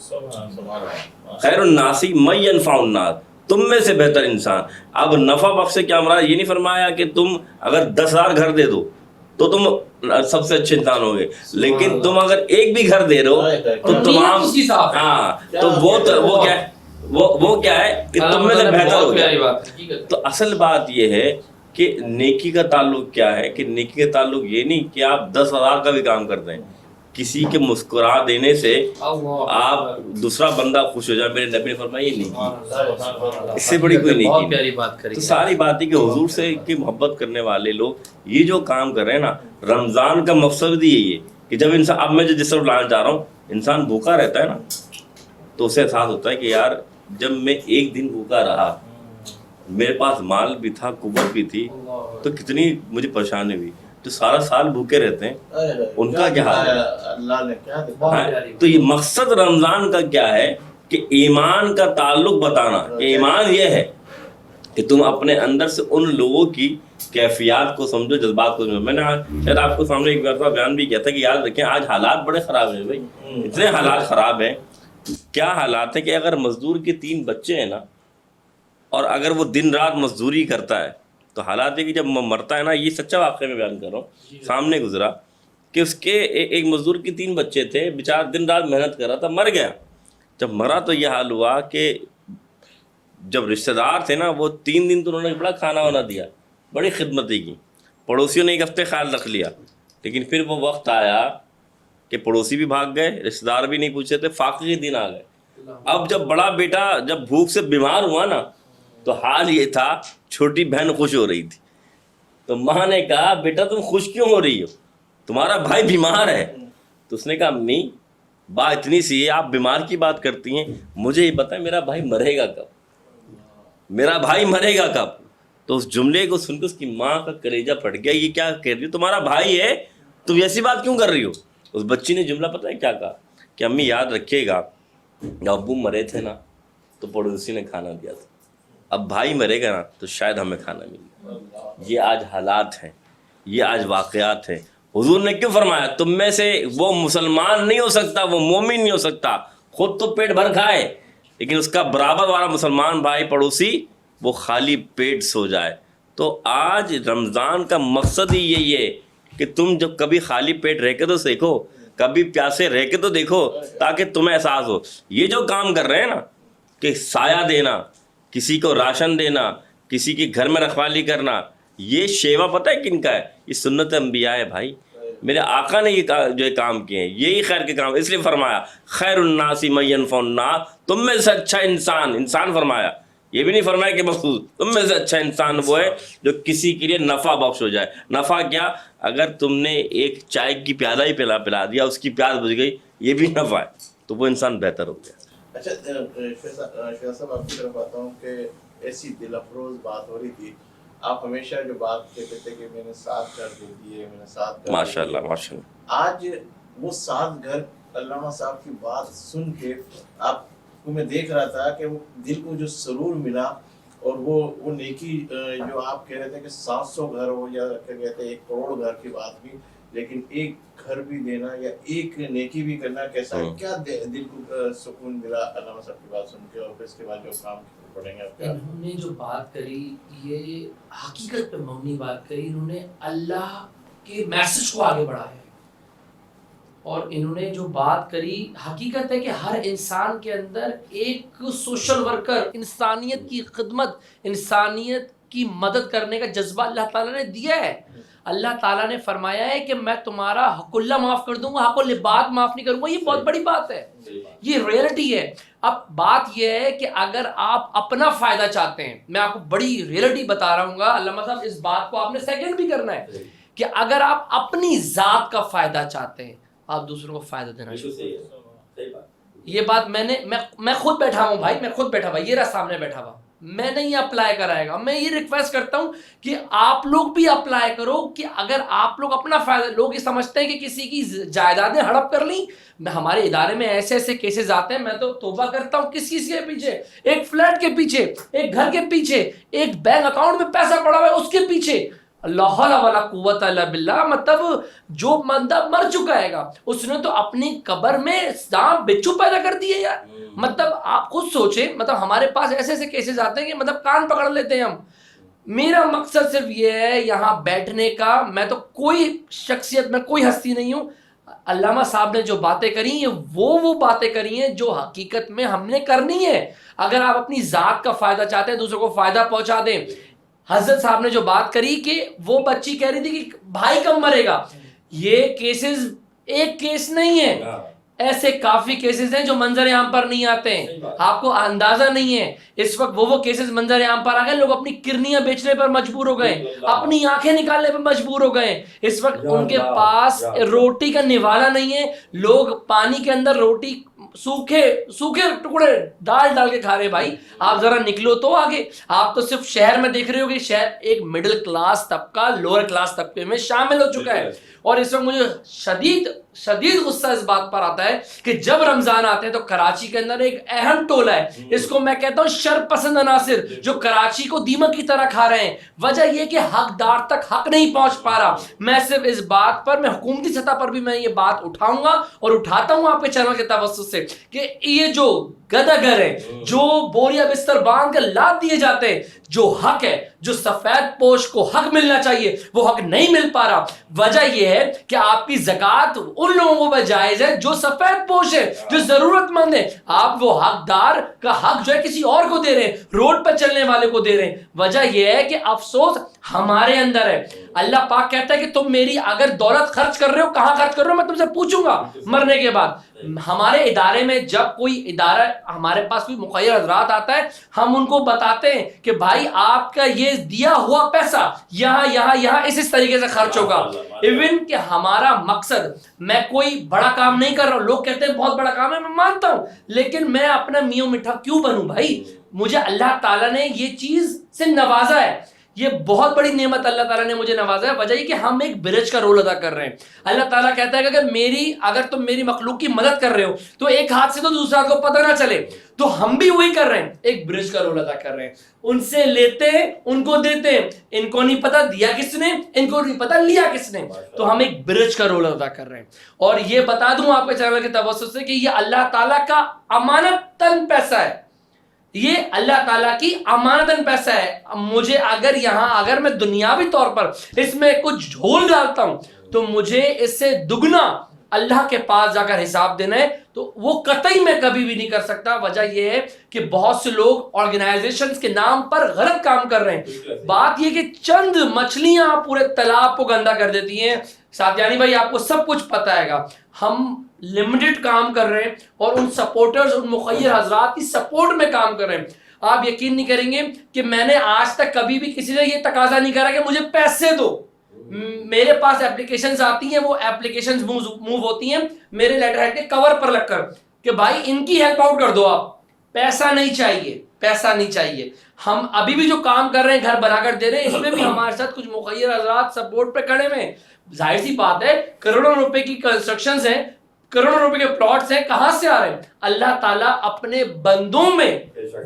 خیر الناس من ینفع الناس، تم میں سے بہتر انسان. اب نفع بخش سے کیا مراد؟ یہ نہیں فرمایا کہ تم اگر 10,000 گھر دے دو تو تم سب سے اچھے انسان ہو گے، لیکن تم اگر ایک بھی گھر دے رہے ہو تو تمام، ہاں تو وہ کیا ہے؟ وہ کیا ہے کہ تم میں سے بہتر ہو گیا. تو اصل بات یہ ہے کہ نیکی کا تعلق کیا ہے کہ نیکی کا تعلق یہ نہیں کہ آپ 10,000 کا بھی کام کرتے ہیں. کسی کے مسکرا دینے سے آپ دوسرا بندہ خوش ہو جائے، میرے نبی نے فرمایا یہ نیکی، اس سے بڑی کوئی نیکی نہیں. تو ساری بات ہے کہ حضور سے کی محبت کرنے والے لوگ یہ جو کام کر رہے ہیں نا، رمضان کا مقصد بھی یہی ہے کہ جب انسان، اب میں جو جس طرف لانا چاہ رہا ہوں، انسان بھوکا رہتا ہے نا تو اسے احساس ہوتا ہے کہ یار جب میں ایک دن بھوکا رہا، میرے پاس مال بھی تھا، قوت بھی تھی، تو کتنی مجھے پریشانی ہوئی. جو سارا سال بھوکے رہتے ہیں ان کا کیا حال ہے؟ اللہ نے کیا دکھایا. تو یہ مقصد رمضان کا کیا ہے کہ ایمان کا تعلق بتانا. ایمان یہ ہے کہ تم اپنے اندر سے ان لوگوں کی کیفیات کو سمجھو، جذبات کو سمجھو. میں نے شاید آپ کو سامنے ایک مرتبہ بیان بھی کیا تھا کہ یاد رکھیں آج حالات بڑے خراب ہیں بھائی، اتنے حالات خراب ہیں. کیا حالات ہیں کہ اگر مزدور کے 3 بچے ہیں نا، اور اگر وہ دن رات مزدوری کرتا ہے، تو حالات ہے کہ جب مرتا ہے نا، یہ سچا واقعہ میں بیان کر رہا ہوں، سامنے گزرا کہ اس کے ایک مزدور کے 3 بچے تھے، بیچارہ دن رات محنت کر رہا تھا، مر گیا. جب مرا تو یہ حال ہوا کہ جب رشتہ دار تھے نا، وہ 3 دن تو انہوں نے بڑا کھانا وانا دیا، بڑی خدمتیں کی، پڑوسیوں نے ایک ہفتے خیال رکھ لیا. لیکن پھر وہ وقت آیا کہ پڑوسی بھی بھاگ گئے، رشتہ دار بھی نہیں پوچھے تھے، فاقے کے دن آ گئے. اب جب بڑا بیٹا جب بھوک سے بیمار ہوا نا، تو حال یہ تھا چھوٹی بہن خوش ہو رہی تھی. تو ماں نے کہا بیٹا تم خوش کیوں ہو رہی ہو، تمہارا بھائی بیمار ہے. تو اس نے کہا امی بات اتنی سی ہے، آپ بیمار کی بات کرتی ہیں، مجھے یہ پتہ ہے میرا بھائی مرے گا کب، میرا بھائی مرے گا کب. تو اس جملے کو سن کے اس کی ماں کا کلیجہ پھٹ گیا، یہ کیا کہہ رہی ہو، تمہارا بھائی ہے تم ایسی بات کیوں کر رہی ہو. اس بچی نے جملہ پتہ ہے کیا کہا کہ امی یاد رکھیے گا جب ابو مرے تھے نا تو پڑوسی نے کھانا دیا تھا، اب بھائی مرے گا نا تو شاید ہمیں کھانا ملے. یہ آج حالات ہیں، یہ آج واقعات ہیں. حضور نے کیوں فرمایا تم میں سے وہ مسلمان نہیں ہو سکتا، وہ مومن نہیں ہو سکتا، خود تو پیٹ بھر کھائے لیکن اس کا برابر والا مسلمان بھائی پڑوسی وہ خالی پیٹ سو جائے. تو آج رمضان کا مقصد ہی یہی ہے کہ تم جب کبھی خالی پیٹ رہ کے تو سیکھو، کبھی پیاسے رہ کے تو دیکھو، تاکہ تمہیں احساس ہو. یہ جو کام کر رہے ہیں نا کہ سایہ دینا، کسی کو راشن دینا، کسی کے گھر میں رکھوالی کرنا، یہ شیوا پتہ ہے کن کا ہے؟ یہ سنت انبیاء ہے بھائی. میرے آقا نے یہ جو کام کیے ہیں یہی خیر کے کام، اس لیے فرمایا خیر الناس من ینفع الناس، تم میں سے اچھا انسان فرمایا، یہ بھی نہیں فرمایا کہ مخصوص تم میں سے اچھا انسان وہ ہے جو کسی کے لیے نفع بخش ہو جائے. نفع کیا؟ اگر تم نے ایک چائے کی پیالہ ہی پلا دیا، اس کی پیاس بجھ گئی، یہ بھی نفع ہے، تو وہ انسان بہتر ہو گیا. اچھا شاہ صاحب آپ کی طرف آتا ہوں کہ ایسی دل افروز بات ہو رہی تھی، آپ ہمیشہ جو بات کہتے تھے کہ میں نے 7 گھر دے دیے، میں نے 7 گھر، ماشاء اللہ ماشاء اللہ. آج وہ 7 گھر علامہ صاحب کی بات سن کے آپ کو میں دیکھ رہا تھا کہ وہ دل کو جو سرور ملا، اور وہ نیکی جو آپ کہہ رہے تھے کہ 700 گھر ہو یا کیا کہتے ہیں 1 کروڑ گھر کی بات بھی، لیکن ایک گھر بھی دینا یا ایک نیکی بھی کرنا کیسا ہے، کیا دل کو سکون ملا علامہ صاحب کی بات سن کے. اور پھر اس کے بعد جو کام پڑھیں گے آپ، انہوں نے جو بات کری یہ حقیقت پہ مبنی بات کری، انہوں نے اللہ کے میسج کو آگے بڑھایا، اور انہوں نے جو بات کری حقیقت ہے کہ ہر انسان کے اندر ایک سوشل ورکر، انسانیت کی خدمت، انسانیت کی مدد کرنے کا جذبہ اللہ تعالیٰ نے دیا ہے. اللہ تعالیٰ نے فرمایا ہے کہ میں تمہارا حق اللہ معاف کر دوں گا، حق العباد معاف نہیں کروں گا. یہ بہت بڑی بات ہے، یہ ریئلٹی ہے. اب بات یہ ہے کہ اگر آپ اپنا فائدہ چاہتے ہیں، میں آپ کو بڑی ریئلٹی بتا رہا ہوں گا علامہ صاحب، اس بات کو آپ نے سیکنڈ بھی کرنا ہے کہ اگر آپ اپنی ذات کا فائدہ چاہتے ہیں، آپ دوسروں کو فائدہ دینا چاہیے. یہ بات میں خود بیٹھا ہوں بھائی، میں خود بیٹھا ہوا، یہ رہا سامنے بیٹھا ہوا، میں نہیں اپلائی کرائے گا. میں یہ ریکویسٹ کرتا ہوں کہ آپ لوگ بھی اپلائی کرو کہ اگر آپ لوگ اپنا فائدہ، لوگ یہ سمجھتے ہیں کہ کسی کی جائیدادیں ہڑپ کر لیں. میں ہمارے ادارے میں ایسے ایسے کیسز آتے ہیں، میں تو توبہ کرتا ہوں کس چیز کے پیچھے، ایک فلیٹ کے پیچھے، ایک گھر کے پیچھے، ایک بینک اکاؤنٹ میں پیسہ پڑا ہوا ہے اس کے پیچھے. اللہ حول ولا قوت الا باللہ. مطلب جو بندہ مر چکا ہے گا اس نے تو اپنی قبر میں سانپ بچھو پیدا کر دیے یار. مطلب آپ خود سوچیں، مطلب ہمارے پاس ایسے ایسے کیسز آتے ہیں کہ مطلب کان پکڑ لیتے ہیں ہم. میرا مقصد صرف یہ ہے یہاں بیٹھنے کا، میں تو کوئی شخصیت میں کوئی ہستی نہیں ہوں. علامہ صاحب نے جو باتیں کری ہیں وہ باتیں کری ہیں جو حقیقت میں ہم نے کرنی ہے. اگر آپ اپنی ذات کا فائدہ چاہتے ہیں، دوسروں کو فائدہ پہنچا دیں. حضرت صاحب نے جو بات کری کہ وہ بچی کہہ رہی تھی کہ بھائی کب مرے گا، یہ کیسز ایک کیس نہیں ہے، ایسے کافی کیسز ہیں جو منظر عام پر نہیں آتے ہیں، آپ کو اندازہ نہیں ہے. اس وقت وہ کیسز منظر عام پر آ گئے، لوگ اپنی کرنیاں بیچنے پر مجبور ہو گئے، اپنی آنکھیں نکالنے پر مجبور ہو گئے. اس وقت ان کے پاس روٹی کا نوالا نہیں ہے، لوگ پانی کے اندر روٹی سوکھے ٹکڑے ڈال کے کھا رہے. بھائی آپ ذرا نکلو تو آگے. آپ تو صرف شہر میں دیکھ رہے ہو کہ شہر ایک مڈل کلاس طبقہ لوور کلاس طبقے میں شامل ہو چکا ہے. اور اس وقت مجھے شدید شدید غصہ اس بات پر آتا ہے کہ جب رمضان آتے ہیں تو کراچی کے اندر ایک اہم ٹولہ ہے، اس کو میں کہتا ہوں شر پسند عناصر، جو کراچی کو دیمک کی طرح کھا رہے ہیں۔ وجہ یہ کہ حقدار تک حق نہیں پہنچ پا رہا۔ میں صرف اس بات پر، میں حکومتی سطح پر بھی میں یہ بات اٹھاؤں گا اور اٹھاتا ہوں آپ کے چینل کے توسط سے، کہ یہ جو گداگر ہے، جو بوریا بستر باندھ کر لاد دیے جاتے ہیں، جو حق ہے، جو سفید پوش کو حق ملنا چاہیے وہ حق نہیں مل پا رہا۔ وجہ یہ ہے کہ آپ کی زکوٰۃ ان لوگوں پر جائز ہے جو سفید پوش ہے، جو ضرورت مند ہے۔ آپ وہ حقدار کا حق جو ہے کسی اور کو دے رہے ہیں، روڈ پر چلنے والے کو دے رہے ہیں۔ وجہ یہ ہے کہ افسوس ہمارے اندر ہے۔ اللہ پاک کہتا ہے کہ تم میری اگر دولت خرچ کر رہے ہو، کہاں خرچ کر رہے ہو، میں تم سے پوچھوں گا مرنے کے بعد۔ ہمارے ادارے میں جب کوئی ادارہ ہمارے پاس کوئی مخیر حضرات آتا ہے، ہم ان کو بتاتے ہیں کہ بھائی آپ کا یہ دیا ہوا پیسہ یہاں اس طریقے سے خرچ ہوگا۔ ایون کہ ہمارا مقصد، میں کوئی بڑا کام نہیں کر رہا ہوں، لوگ کہتے ہیں بہت بڑا کام ہے، میں مانتا ہوں، لیکن میں اپنا میاں میٹھا کیوں بنوں بھائی؟ مجھے اللہ تعالیٰ نے یہ چیز سے نوازا ہے، یہ بہت بڑی نعمت اللہ تعالیٰ نے مجھے نوازا ہے۔ وجہ یہ کہ ہم ایک برج کا رول ادا کر رہے ہیں۔ اللہ تعالیٰ کہتا ہے کہ اگر تم میری مخلوق کی مدد کر رہے ہو تو ایک ہاتھ سے تو دوسرے ہاتھ کو پتہ نہ چلے، تو ہم بھی وہی کر رہے ہیں، ایک برج کا رول ادا کر رہے ہیں۔ ان سے لیتے ہیں، ان کو دیتے ہیں، ان کو نہیں پتا دیا کس نے، ان کو نہیں پتا لیا کس نے، تو ہم ایک برج کا رول ادا کر رہے ہیں۔ اور یہ بتا دوں آپ کے چینل کے توسط سے کہ یہ اللہ تعالیٰ کا امانتاً پیسہ ہے، یہ اللہ تعالیٰ کی امانتاً پیسہ ہے۔ مجھے اگر میں دنیاوی طور پر اس میں کچھ جھول ڈالتا ہوں تو مجھے اس سے دگنا اللہ کے پاس جا کر حساب دینا ہے، تو وہ قطعی میں کبھی بھی نہیں کر سکتا۔ وجہ یہ ہے کہ بہت سے لوگ آرگنائزیشنز کے نام پر غلط کام کر رہے ہیں۔ بات یہ کہ چند مچھلیاں پورے تالاب کو گندا کر دیتی ہیں۔ ساتھیانی بھائی آپ کو سب کچھ پتہ ہے گا، ہم لمیٹڈ کام کر رہے ہیں اور ان سپورٹرز، ان مخیر حضرات کی سپورٹ میں کام کر رہے ہیں۔ آپ یقین نہیں کریں گے کہ میں نے آج تک کبھی بھی کسی سے یہ تقاضا نہیں کرا کہ مجھے پیسے دو۔ میرے پاس اپلیکیشنز آتی ہیں، وہ اپلیکیشنز موو ہوتی ہیں میرے لیٹر ہیڈ کے کور پر لگ کر کہ بھائی ان کی ہیلپ آؤٹ کر دو، آپ پیسہ نہیں چاہیے، پیسہ نہیں چاہیے۔ ہم ابھی بھی جو کام کر رہے ہیں گھر بنا کر دے رہے ہیں، اس میں بھی ہمارے ساتھ کچھ مخیر حضرات سپورٹ پہ کھڑے ہوئے ہیں۔ ظاہر سی بات ہے، کروڑوں روپے کی کنسٹرکشنز ہیں، کروڑوں روپے کے پلاٹس ہیں، کہاں سے آ رہے ہیں؟ اللہ تعالیٰ اپنے بندوں میں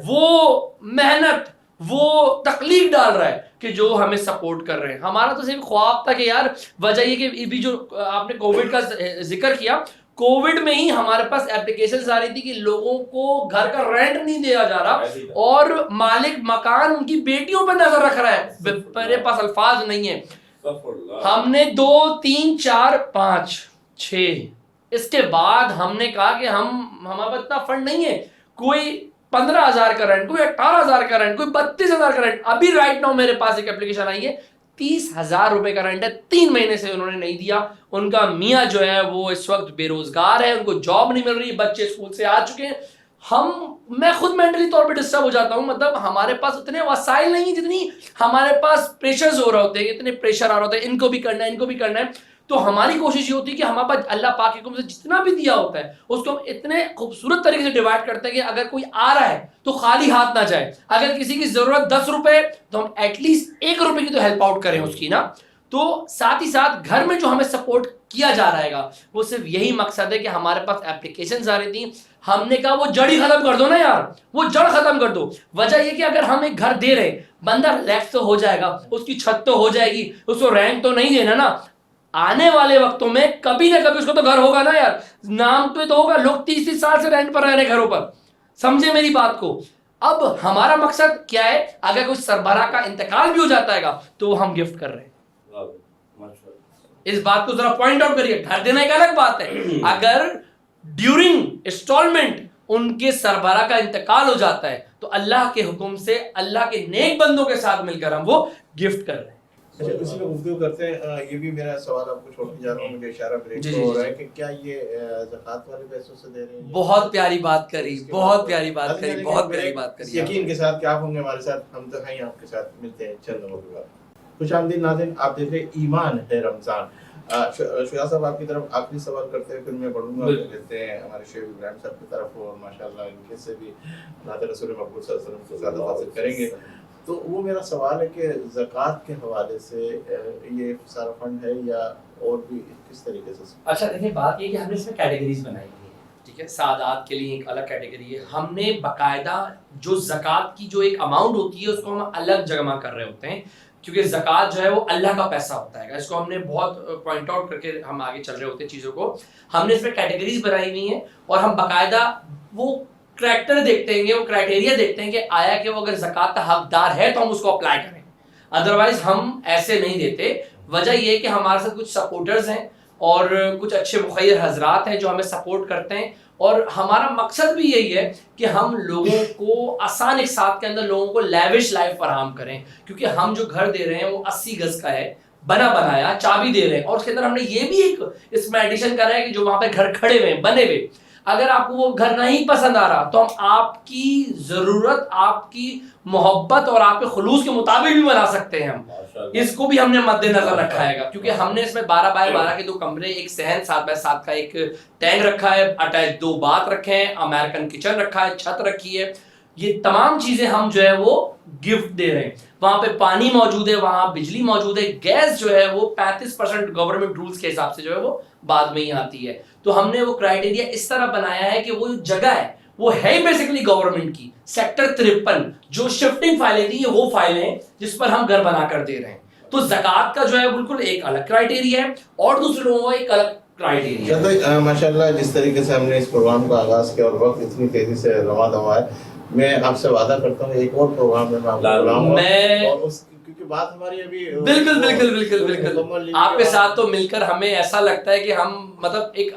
وہ محنت، وہ تخلیق ڈال رہا ہے کہ جو ہمیں سپورٹ کر رہے ہیں۔ ہمارا تو صرف خواب تھا کہ یار، وجہ یہ کہ بھی جو آپ نے کووڈ کا ذکر کیا، کووڈ میں ہی ہمارے پاس اپلیکیشنز آ رہی تھی کہ لوگوں کو گھر کا رینٹ نہیں دیا جا رہا اور مالک مکان ان کی بیٹیوں پہ نظر رکھ رہا ہے۔ میرے پاس الفاظ نہیں ہیں۔ ہم نے 2 3 4 5 6 اس کے بعد ہم نے کہا کہ ہمارے پاس اتنا فنڈ نہیں ہے، کوئی 15,000 کا رینٹ، کوئی 18,000 کا رینٹ، کوئی 32,000 کا رینٹ۔ ابھی رائٹ ناؤ میرے پاس ایک اپلیکیشن آئی ہے، 30,000 روپے کا رینٹ ہے، 3 مہینے سے انہوں نے نہیں دیا۔ ان کا میاں جو ہے وہ اس وقت بے روزگار ہے، ان کو جاب نہیں مل رہی، بچے اسکول سے آ چکے ہیں۔ میں خود مینٹلی طور پہ ڈسٹرب ہو جاتا ہوں، مطلب ہمارے پاس اتنے وسائل نہیں ہیں جتنی ہمارے پاس پریشرز ہو رہے ہوتے ہیں، اتنے پریشر آ رہا ہوتا ہے، ان کو بھی کرنا ہے، ان کو بھی کرنا ہے۔ تو ہماری کوشش یہ ہوتی ہے کہ ہمارے پاس اللہ پاک کے حکم سے جتنا بھی دیا ہوتا ہے اس کو ہم اتنے خوبصورت طریقے سے ڈیوائڈ کرتے ہیں کہ اگر کوئی آ رہا ہے تو خالی ہاتھ نہ جائے۔ اگر کسی کی ضرورت 10 روپے تو ہم ایٹ لیسٹ 1 روپے کی تو ہیلپ آؤٹ کریں اس کی نا۔ تو ساتھ ہی ساتھ گھر میں جو ہمیں سپورٹ کیا جا رہا ہے گا وہ صرف یہی مقصد ہے کہ ہمارے پاس اپلیکیشنز آ رہی تھیں، ہم نے کہا وہ جڑ ہی ختم کر دو نا یار، وہ جڑ ختم کر دو۔ وجہ یہ کہ اگر ہم ایک گھر دے رہے، بندہ ریلیکس تو ہو جائے گا، اس کی چھت تو ہو جائے گی، اس کو رینٹ تو نہیں دینا نا۔ آنے والے وقتوں میں کبھی نہ کبھی اس کو تو گھر ہوگا نا یار، نام پہ تو ہوگا۔ لوگ 30 سال سے رینٹ پر رہ رہے گھروں پر، سمجھے میری بات کو۔ اب ہمارا مقصد کیا ہے؟ اگر کوئی سربراہ کا انتقال بھی ہو جاتا ہے گا تو ہم گفٹ کر رہے ہیں۔ اس بات کو ذرا پوائنٹ آؤٹ کریے۔ گھر دینا ایک الگ بات ہے، اگر ڈیورنگ انسٹالمنٹ ان کے سربراہ کا انتقال ہو جاتا ہے تو اللہ کے حکم سے اللہ کے نیک بندوں کے ساتھ مل کر ہم وہ گفٹ کر رہے ہیں۔ اچھا، اسی میں گفتگو کرتے ہیں، یہ بھی میرا سوال آپ کو چھوڑ کے جا رہا ہوں، مجھے اشارہ بریک ہو رہا ہے کہ کیا یہ زکوٰۃ والے پیسوں سے دے رہے ہیں؟ بہت پیاری بات کری، بہت پیاری بات کری، بہت پیاری بات کری۔ یقین کے ساتھ کہ آپ ہوں گے ہمارے ساتھ، ہم تو ہیں آپ کے ساتھ، ملتے ہیں چند لمحوں کے بعد۔ خوش آمدید ناظرین، آپ دیکھ رہے ہیں ایمان ہے رمضان۔ شجاع صاحب آپ کی طرف آخری سوال کرتے ہیں، پھر میں بڑھوں گا، لیتے ہیں ہمارے شیخ ابراہیم صاحب کی طرف، اور ماشاءاللہ ان کے سے بھی اللہ رسول مقبول صلی اللہ علیہ وسلم کو زیادہ حاصل کریں گے۔ تو وہ میرا سوال ہے کہ زکوٰۃ کے حوالے سے یہ سارا فنڈ ہے یا اور بھی کس طریقے سے؟ اچھا دیکھیں بات یہ کہ ہم نے اس میں کیٹیگریز بنائی ہوئی ہیں، ٹھیک ہے. سعادات کے لیے ایک الگ کیٹیگری ہے. ہم نے باقاعدہ جو زکوٰۃ کی جو ایک اماؤنٹ ہوتی ہے اس کو ہم الگ جمع کر رہے ہوتے ہیں، کیونکہ زکوٰۃ جو ہے وہ اللہ کا پیسہ ہوتا ہے. اس کو ہم نے بہت پوائنٹ آؤٹ کر کے ہم آگے چل رہے ہوتے ہیں چیزوں کو. ہم نے اس میں کیٹیگریز بنائی ہوئی ہیں اور ہم باقاعدہ وہ کریکٹر دیکھتے ہیں، وہ کرائٹیریا دیکھتے ہیں کہ آیا کہ وہ اگر زکوٰۃ کا حقدار ہے تو ہم اس کو اپلائی کریں. ادروائز ہم ایسے نہیں دیتے. وجہ یہ ہے کہ ہمارے ساتھ کچھ سپورٹرز ہیں اور کچھ اچھے مخیر حضرات ہیں جو ہمیں سپورٹ کرتے ہیں، اور ہمارا مقصد بھی یہی ہے کہ ہم لوگوں کو آسان ایک ساتھ کے اندر لوگوں کو لیوش لائف فراہم کریں. کیونکہ ہم جو گھر دے رہے ہیں وہ 80 گز کا ہے، بنا بنایا، چابی دے رہے ہیں، اور اس کے اندر ہم نے یہ بھی ایک اس میں ایڈیشن کرا ہے کہ جو وہاں پہ گھر کھڑے ہوئے بنے ہوئے، اگر آپ کو وہ گھر نہیں پسند آ رہا تو ہم آپ کی ضرورت، آپ کی محبت اور آپ کے خلوص کے مطابق بھی بنا سکتے ہیں. ہم اس کو بھی ہم نے مد نظر رکھا ہے گا، کیونکہ ہم نے اس میں 12 بائی 12 کے 2 کمرے، ایک صحن، 7 بائی 7 کا ایک ٹینک رکھا ہے، اٹیچ 2 باتھ رکھے ہیں، امریکن کچن رکھا ہے، چھت رکھی ہے. یہ تمام چیزیں ہم جو ہے وہ گفٹ دے رہے ہیں. وہاں پہ پانی موجود ہے، وہاں بجلی موجود ہے. گیس جو ہے وہ 35% گورنمنٹ رولز کے حساب سے جو ہے وہ بعد میں ہی آتی ہے. تو ہم نے وہ کرائٹیریا اس طرح بنایا ہے کہ وہ جگہ ہے وہ ہے بیسیکلی گورنمنٹ کی. سیکٹر 53 جو شفٹنگ فائلیں تھی، یہ وہ فائلیں ہیں جس پر ہم گھر بنا کر دے رہے ہیں. تو زکوٰۃ کا جو ہے بالکل ایک الگ کرائٹیریا ہے اور دوسرے لوگوں کا ایک الگ کرائٹیریا. ماشاءاللہ جس طریقے سے ہم نے اس پروگرام کا آغاز کیا اور وقت اتنی تیزی سے رواں دواں ہے، میں آپ سے وعدہ کرتا ہوں ایک اور پروگرام میں آپ کو بلاؤں گا، اور اس کیونکہ بات ہماری ابھی بالکل آپ کے ساتھ تو مل کر ہمیں ایسا لگتا ہے کہ ہم مطلب ایک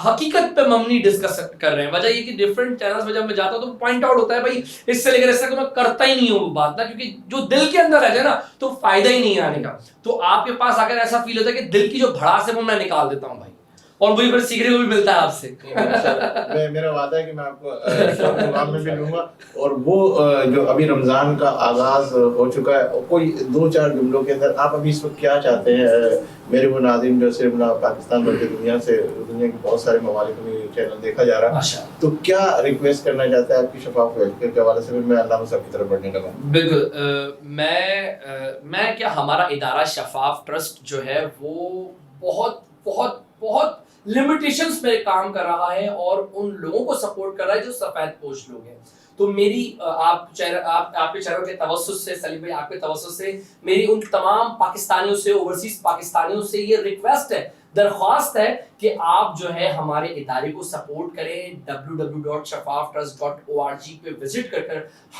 حقیقت پہ مبنی ڈسکس کر رہے ہیں. وجہ یہ کہ ڈفرینٹ چینلز میں جب میں جاتا ہوں تو پوائنٹ آؤٹ ہوتا ہے بھائی اس سے لے کر اس تک میں کرتا ہی نہیں ہوں وہ بات نا، کیونکہ جو دل کے اندر رہ جائے نا تو فائدہ ہی نہیں آنے کا. تو آپ کے پاس آ کر ایسا فیل ہوتا ہے کہ دل کی جو بھڑاس ہے وہ میں نکال دیتا ہوں بھائی، اور مجھے پھر سیکھنے کو بھی ملتا ہے آپ سے. میرا وعدہ ہے کہ میں آپ کو پروگرام میں بھی لوں گا. اور وہ جو ابھی رمضان کا آغاز ہو چکا ہے، کوئی 2-4 جملوں کے اندر آپ ابھی اس وقت کیا چاہتے ہیں میرے وہ ناظرین جو صرف نہ پاکستان بلکہ دنیا کے بہت سارے ممالک میں چینل دیکھا جا رہا ہے، تو کیا ریکویسٹ کرنا چاہتے ہیں آپ کی شفاف ویلفیئر کے حوالے سے؟ میں علامہ صاحب کی طرف بڑھنے لگا. بالکل میں کیا ہمارا ادارہ شفاف ٹرسٹ جو ہے وہ بہت بہت بہت لمیٹیشنز پہ کام کر رہا ہے اور ان لوگوں کو سپورٹ کر رہا ہے جو سفید پوش لوگ ہیں. تو میری آپ کے چینل کے توسط سے، سلیم بھائی آپ کے توسط سے میری ان تمام پاکستانیوں سے، اوورسیز پاکستانیوں سے یہ ریکویسٹ ہے، درخواست ہے کہ آپ جو ہے ہمارے ادارے کو سپورٹ کریں. www.shafaftrust.org پہ وزٹ کر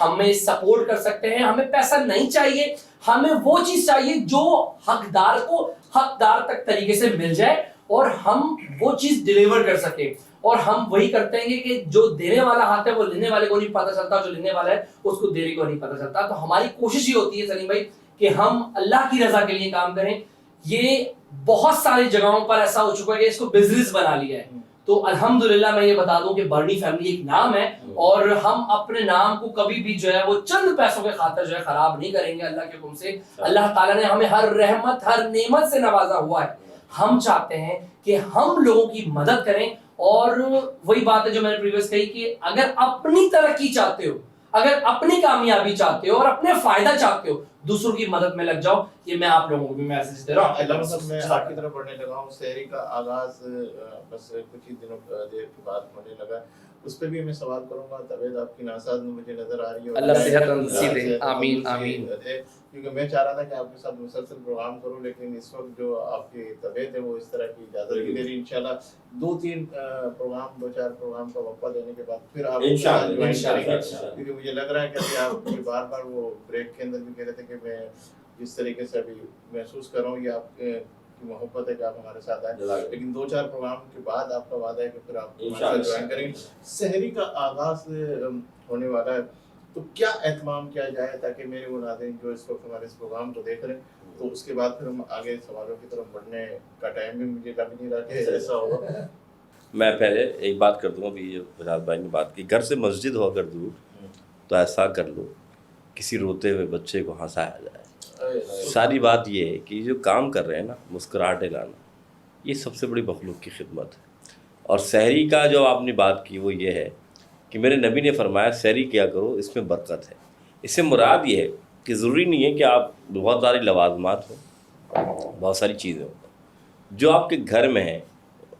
ہمیں سپورٹ کر سکتے ہیں. ہمیں پیسہ نہیں چاہیے، ہمیں وہ چیز چاہیے جو حقدار کو حقدار تک طریقے سے مل جائے اور ہم وہ چیز ڈیلیور کر سکیں. اور ہم وہی کرتے ہیں کہ جو دینے والا ہاتھ ہے وہ لینے والے کو نہیں پتہ چلتا، جو لینے والا ہے اس کو دینے کو نہیں پتہ چلتا. تو ہماری کوشش یہ ہوتی ہے سلیم بھائی کہ ہم اللہ کی رضا کے لیے کام کریں. یہ بہت ساری جگہوں پر ایسا ہو چکا ہے کہ اس کو بزنس بنا لیا ہے. تو الحمدللہ میں یہ بتا دوں کہ برنی فیملی ایک نام ہے اور ہم اپنے نام کو کبھی بھی جو ہے وہ چند پیسوں کے خاطر جو ہے خراب نہیں کریں گے. اللہ کے حکم سے اللہ تعالیٰ نے ہمیں ہر رحمت، ہر نعمت سے نوازا ہوا ہے. ہم چاہتے ہیں کہ ہم لوگوں کی مدد کریں. اور وہی بات ہے جو میں نے پریویس کہی کہ اگر اپنی ترقی چاہتے ہو، اگر اپنی کامیابی چاہتے ہو اور اپنے فائدہ چاہتے ہو، دوسروں کی مدد میں لگ جاؤ. یہ میں آپ لوگوں کو بھی میسج دے رہا ہوں. علامہ صاحب میں آپ کی طرف بڑھنے لگا ہوں. سحری کا آغاز بس کچھ ہی دنوں دیر کے بعد ہونے لگا، اس پہ بھی میں سوال کروں گا. طبیعت آپ کی ناساز میں مجھے نظر آ رہی ہے، اللہ صحت نصیب دے. آمین آمین. کیونکہ میں چاہ رہا تھا کہ آپ کے ساتھ مسلسل پروگرام کروں، لیکن اس وقت جو آپ کی طبیعت ہے وہ اس طرح کی اجازت نہیں دے رہی. انشاءاللہ 2-3 پروگرام 2-4 پروگرام کا وقفہ دینے کے بعد پھر آپ کیونکہ مجھے لگ رہا ہے کہ آپ بار بار وہ بریک کے اندر بھی کہہ رہے تھے کہ میں جس طریقے سے ابھی محسوس کر رہا ہوں یہ آپ کی محبت ہے کہ آپ ہمارے ساتھ آئے. لیکن 2-4 پروگرام کے بعد آپ کا وعدہ ہے کہ پھر آپ جوائن کریں گے. سحری کا آغاز ہونے والا ہے، تو کیا اہتمام کیا جائے تاکہ میرے وہ ناظرین جو اس وقت ہمارے اس پروگرام کو دیکھ رہے ہیں، تو اس کے بعد پھر ہم آگے سوالوں کی طرف بڑھنے کا ٹائم بھی مجھے لگ نہیں رہا کہ ایسا ہوگا. میں پہلے ایک بات کر دوں گا، ابھی فیاض بھائی نے بات کی، گھر سے مسجد ہو اگر دور تو ایسا کر لو کسی روتے ہوئے بچے کو ہنسایا جائے. ساری بات یہ ہے کہ جو کام کر رہے ہیں نا، مسکراہٹیں لانا، یہ سب سے بڑی مخلوق کی خدمت ہے. اور سحری کا جو آپ نے بات کی وہ یہ ہے کہ میرے نبی نے فرمایا سحری کیا کرو، اس میں برکت ہے. اس سے مراد یہ ہے کہ ضروری نہیں ہے کہ آپ بہت ساری لوازمات ہوں، بہت ساری چیزیں ہوں، جو آپ کے گھر میں ہیں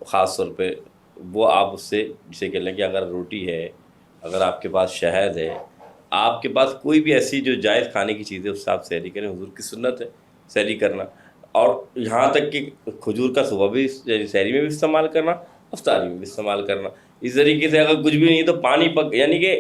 خاص طور پہ وہ آپ اس سے جسے کہہ لیں کہ اگر روٹی ہے، اگر آپ کے پاس شہد ہے، آپ کے پاس کوئی بھی ایسی جو جائز کھانے کی چیز ہے اس سے آپ سحری کریں. حضور کی سنت ہے سحری کرنا، اور یہاں تک کہ کھجور کا صبح بھی سحری میں بھی استعمال کرنا، افطاری میں بھی استعمال کرنا. اس طریقے سے اگر کچھ بھی نہیں تو پانی یعنی کہ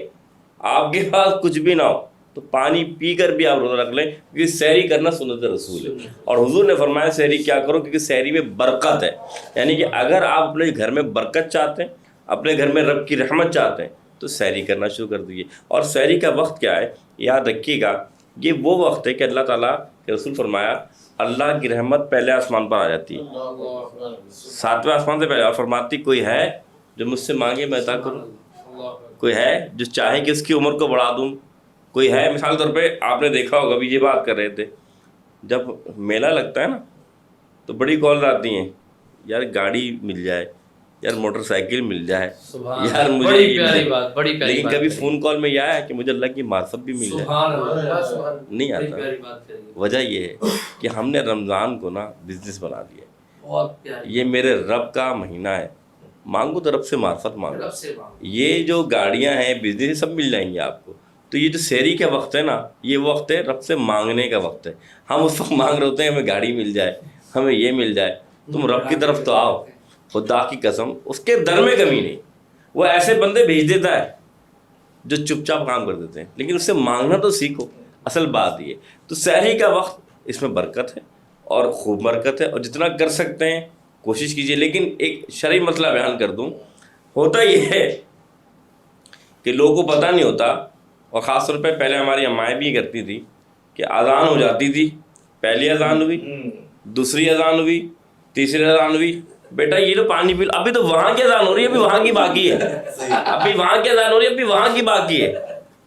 آپ کے پاس کچھ بھی نہ ہو تو پانی پی کر بھی آپ روزہ رکھ لیں، کیونکہ سحری کرنا سنت رسول ہے. اور حضور نے فرمایا سحری کیا کرو، کیونکہ سحری میں برکت ہے. یعنی کہ اگر آپ اپنے گھر میں برکت چاہتے ہیں، اپنے گھر میں رب کی رحمت چاہتے ہیں تو سحری کرنا شروع کر دیجیے. اور سحری کا وقت کیا ہے یاد رکھیے گا، یہ وہ وقت ہے کہ اللہ تعالیٰ کے رسول فرمایا اللہ کی رحمت پہلے آسمان پر آ جاتی ہے، 7ویں آسمان سے پہلے، اور فرماتی کوئی ہے جو مجھ سے مانگے میں عطا کروں، کوئی ہے جو چاہے کہ اس کی عمر کو بڑھا دوں، کوئی ہے. مثال طور پہ آپ نے دیکھا ہوگا، ابھی یہ بات کر رہے تھے، جب میلہ لگتا ہے نا تو بڑی کال آتی ہیں، یار گاڑی مل جائے، یار موٹر سائیکل مل جائے، یار مجھے بڑی پیاری بات، بڑی پیاری لیکن بات کبھی کہی. فون کال میں یہ آیا کہ مجھے اللہ کی معرفت بھی مل جائے، سبحان اللہ، سبحان اللہ، نہیں بڑی آتا. پیاری بات کہی. وجہ یہ ہے کہ ہم نے رمضان کو نا بزنس بنا دیا. بہت پیاری، یہ میرے رب کا مہینہ ہے، مانگو تو رب سے معرفت مانگو. رب سے مانگو. یہ جو گاڑیاں ہیں بزنس سب مل جائیں گے آپ کو. تو یہ جو سحری کا وقت ہے نا، یہ وقت ہے رب سے مانگنے کا وقت ہے. ہم اس وقت مانگ رہے ہوتے ہیں ہمیں گاڑی مل جائے، ہمیں یہ مل جائے. تم رب کی طرف تو آؤ، خدا کی قسم اس کے در میں کمی نہیں. وہ ایسے بندے بھیج دیتا ہے جو چپ چاپ کام کر دیتے ہیں، لیکن اس سے مانگنا تو سیکھو. اصل بات یہ تو سحری کا وقت اس میں برکت ہے اور خوب برکت ہے، اور جتنا کر سکتے ہیں کوشش کیجئے. لیکن ایک شرعی مسئلہ بیان کر دوں، ہوتا یہ ہے کہ لوگوں کو پتہ نہیں ہوتا، اور خاص طور پہ پہلے ہماری امائیں بھی کرتی تھی کہ اذان ہو جاتی تھی، پہلی اذان ہوئی، دوسری اذان ہوئی، تیسری اذان ہوئی، بیٹا یہ تو پانی پی لو، ابھی تو وہاں کی اذان ہو رہی ہے، ابھی وہاں کی باقی ہے، ابھی وہاں کی اذان ہو رہی ہے، ابھی وہاں کی باقی ہے.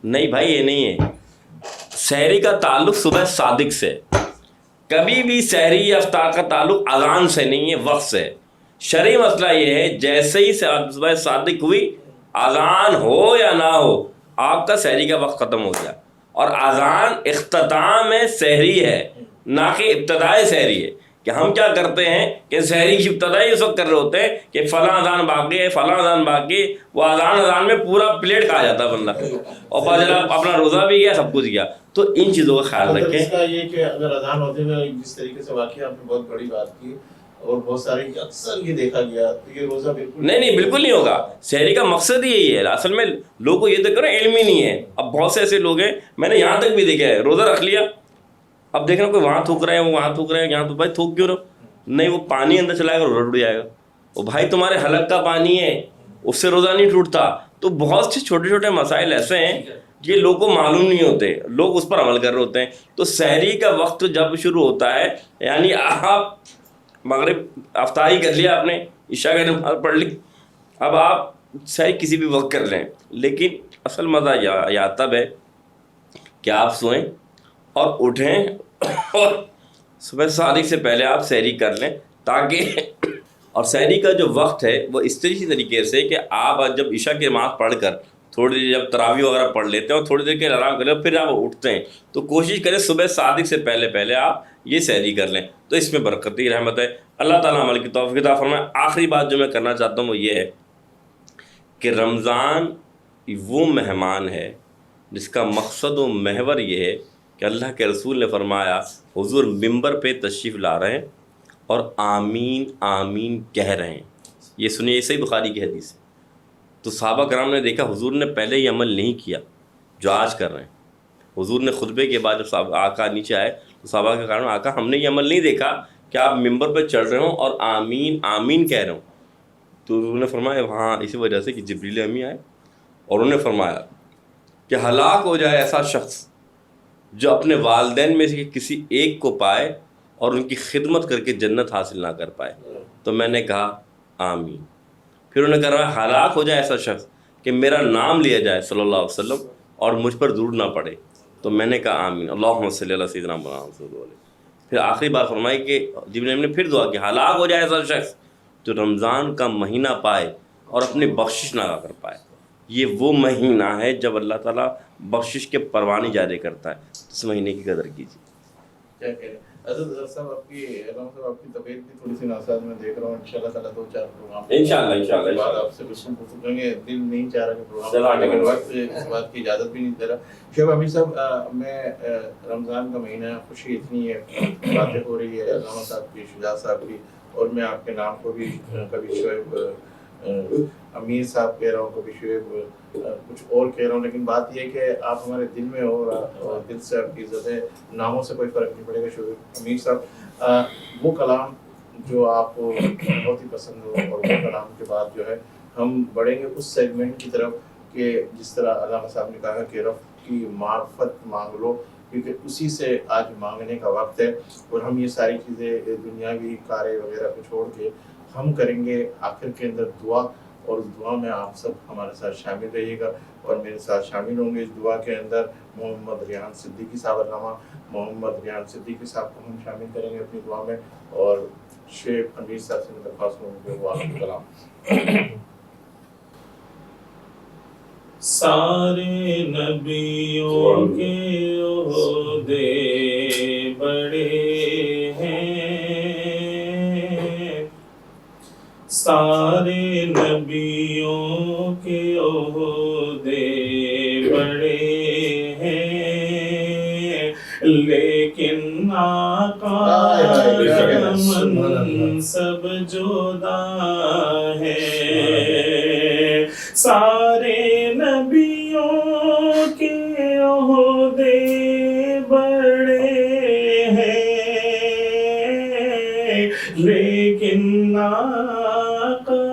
نہیں بھائی، یہ نہیں ہے. سحری کا تعلق صبح صادق سے، کبھی بھی سحری یا افطار کا تعلق اذان سے نہیں ہے، وقت سے. شرعی مسئلہ یہ ہے جیسے ہی صبح صادق ہوئی، اذان ہو یا نہ ہو، آپ کا سحری کا وقت ختم ہو گیا. اور اذان اختتام سحری ہے، نہ کہ ابتدائے سحری ہے. کہ ہم کیا کرتے ہیں کہ سحری کی ابتدائی اس وقت کر رہے ہوتے ہیں کہ فلاں اذان باقی ہے، فلاں اذان باقی ہے. وہ اذان میں پورا پلیٹ کھا جاتا ہے بندہ، اور پھر جناب اپنا روزہ بھی گیا، سب کچھ گیا. تو ان چیزوں کا خیال مطلب رکھیں. اس کا یہ کہ اگر اذان ہوتے ہوئے جس طریقے سے واقعی آپ نے بہت بڑی بات کی، اور بہت سارے اکثر یہ دیکھا گیا تو یہ روزہ بالکل نہیں بالکل نہیں ہوگا. سحری کا مقصد ہی یہی ہے. اصل میں لوگوں کو یہ تو کرو علم ہی نہیں ہے. اب بہت سے ایسے لوگ ہیں، میں نے یہاں تک بھی دیکھا ہے، روزہ رکھ لیا، اب دیکھ رہا کوئی وہاں تھوک رہے ہیں، وہ وہاں تھوک رہے ہیں، یہاں تو بھائی تھوک کیوں رہو؟ نہیں، وہ پانی اندر چلائے گا روزہ ٹوٹ جائے گا. وہ بھائی تمہارے حلق کا پانی ہے، اس سے روزہ نہیں ٹوٹتا. تو بہت سے چھوٹے چھوٹے مسائل ایسے ہیں یہ لوگوں کو معلوم نہیں ہوتے، لوگ اس پر عمل کر رہے ہوتے ہیں. تو سحری کا وقت جب شروع ہوتا ہے، یعنی آپ مغرب افطاری کر لیا، آپ نے عشاء کا نماز پڑھ لی، اب آپ سحری کسی بھی وقت کر لیں. لیکن اصل مزہ یہ تب ہے کہ آپ سوئیں اور اٹھیں اور صبح صادق سے پہلے آپ سحری کر لیں، تاکہ اور سحری کا جو وقت ہے وہ اس طریقے سے کہ آپ جب عشاء کی نماز پڑھ کر تھوڑی دیر جب تراویح وغیرہ پڑھ لیتے ہیں اور تھوڑی دیر کے آرام کر لیں، پھر آپ اٹھتے ہیں، تو کوشش کریں صبح صادق سے پہلے آپ یہ سحری کر لیں. تو اس میں برکت کی رحمت ہے. اللہ تعالیٰ عمل کی توفیق عطا فرمائے. آخری بات جو میں کرنا چاہتا ہوں وہ یہ ہے کہ رمضان وہ مہمان ہے جس کا مقصد و محور یہ ہے کہ اللہ کے رسول نے فرمایا، حضور ممبر پہ تشریف لا رہے ہیں اور آمین آمین کہہ رہے ہیں. یہ سنیے، صحیح بخاری کی حدیث ہے. تو صحابہ کرام نے دیکھا حضور نے پہلے یہ عمل نہیں کیا جو آج کر رہے ہیں. حضور نے خطبے کے بعد جب آقا نیچے آئے تو صحابہ کے کہا، آقا ہم نے یہ عمل نہیں دیکھا کہ آپ ممبر پہ چڑھ رہے ہوں اور آمین آمین کہہ رہے ہوں. تو انہوں نے فرمایا ہاں، اسی وجہ سے کہ جبریل امی آئے اور انہوں نے فرمایا کہ ہلاک ہو جائے ایسا شخص جو اپنے والدین میں سے کسی ایک کو پائے اور ان کی خدمت کر کے جنت حاصل نہ کر پائے. تو میں نے کہا آمین. پھر انہوں نے کہا ہلاک ہو جائے ایسا شخص کہ میرا نام لیا جائے صلی اللہ علیہ وسلم اور مجھ پر درود نہ پڑے. تو میں نے کہا آمین، اللہم صلی اللہ سیدنا محمد صلی اللہ علیہ. پھر آخری بار فرمائی کہ جبریل نے پھر دعا کہ ہلاک ہو جائے ایسا شخص جو رمضان کا مہینہ پائے اور اپنی بخشش نہ کر پائے. یہ وہ مہینہ ہے جب اللہ تعالیٰ بخشش کے پروانی جاری کرتا ہے. اس مہینے کی قدر کیجیے. کیا کہہ رہے ہیں حضرت صاحب آپ کی علامہ صاحب آپ کی طبیعت بھی تھوڑی سی ناساز میں دیکھ رہا ہوں. انشاءاللہ تعالیٰ 2-4 پروگرام انشاءاللہ بعد آپ سے بالکل گفتگو کریں گے. دل نہیں چاہ رہا کہ چلو پروگرام آگے لیکن بڑھو. وقت اس بات کی اجازت بھی نہیں دے رہا. شعیب حمید صاحب میں رمضان کا مہینہ ہے, خوشی اتنی ہے, باتیں ہو رہی ہے علامہ صاحب کی, شجاع صاحب کی, اور میں آپ کے نام کو بھی کبھی شعیب امیر صاحب کہہ رہا ہوں, کبھی شعیب کچھ اور کہہ رہا ہوں, لیکن بات یہ ہے کہ آپ ہمارے دل میں ہو اور دل سے آپ کی عزت ہے. ناموں سے کوئی فرق نہیں پڑے گا. شعیب امیر صاحب وہ کلام جو آپ کو بہت ہی پسند ہو, اور وہ کلام کے بعد جو ہے ہم بڑھیں گے اس سیگمنٹ کی طرف کہ جس طرح علامہ صاحب نے کہا کہ رب کی معرفت مانگ لو, کیونکہ اسی سے آج مانگنے کا وقت ہے. اور ہم یہ ساری چیزیں دنیاوی کارے وغیرہ کو چھوڑ کے ہم کریں گے آخر کے اندر دعا, اور اس دعا میں آپ سب ہمارے ساتھ شامل رہیے گا اور میرے ساتھ شامل ہوں گے. اس دعا کے اندر محمد ریحان صدیقی صاحب, علامہ محمد ریحان صدیقی صاحب کو ہم شامل کریں گے اپنی دعا میں, اور شیخ امیر صاحب سے میں درخواست کروں گی وہ آپ کا کلام. سارے نبیوں کے عہدے بڑے ہیں, سارے نبیوں کے عہدے بڑے ہیں, لیکن آقا کا منصب جدا ہے. سارے نبیوں کے عہدے بڑے ہیں, لیکن آقا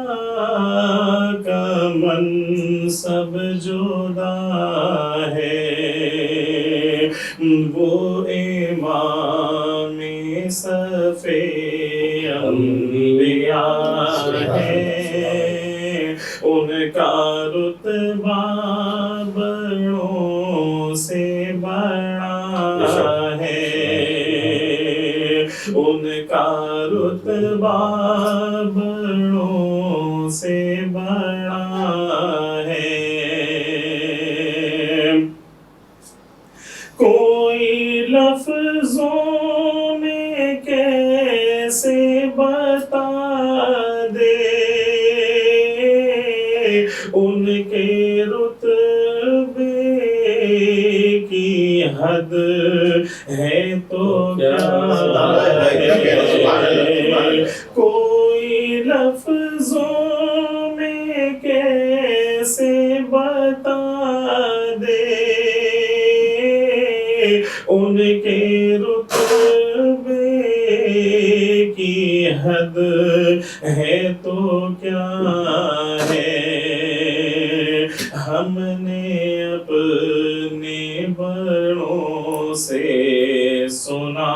کا منصب جدا ہے. وہ امام صف انبیاء ہے, ان کا رتبہ بڑوں سے بڑا ہے, ان کا رتبہ بڑوں سے بڑا ہے. کوئی لفظوں میں کیسے بتا دے ان کے رتبے کی حد ہے تو کیا ہے. کوئی لفظوں میں کیسے بتا دے ان کے رتبے کی حد ہے تو کیا ہے. ہم نے اپنے بڑوں سے سنا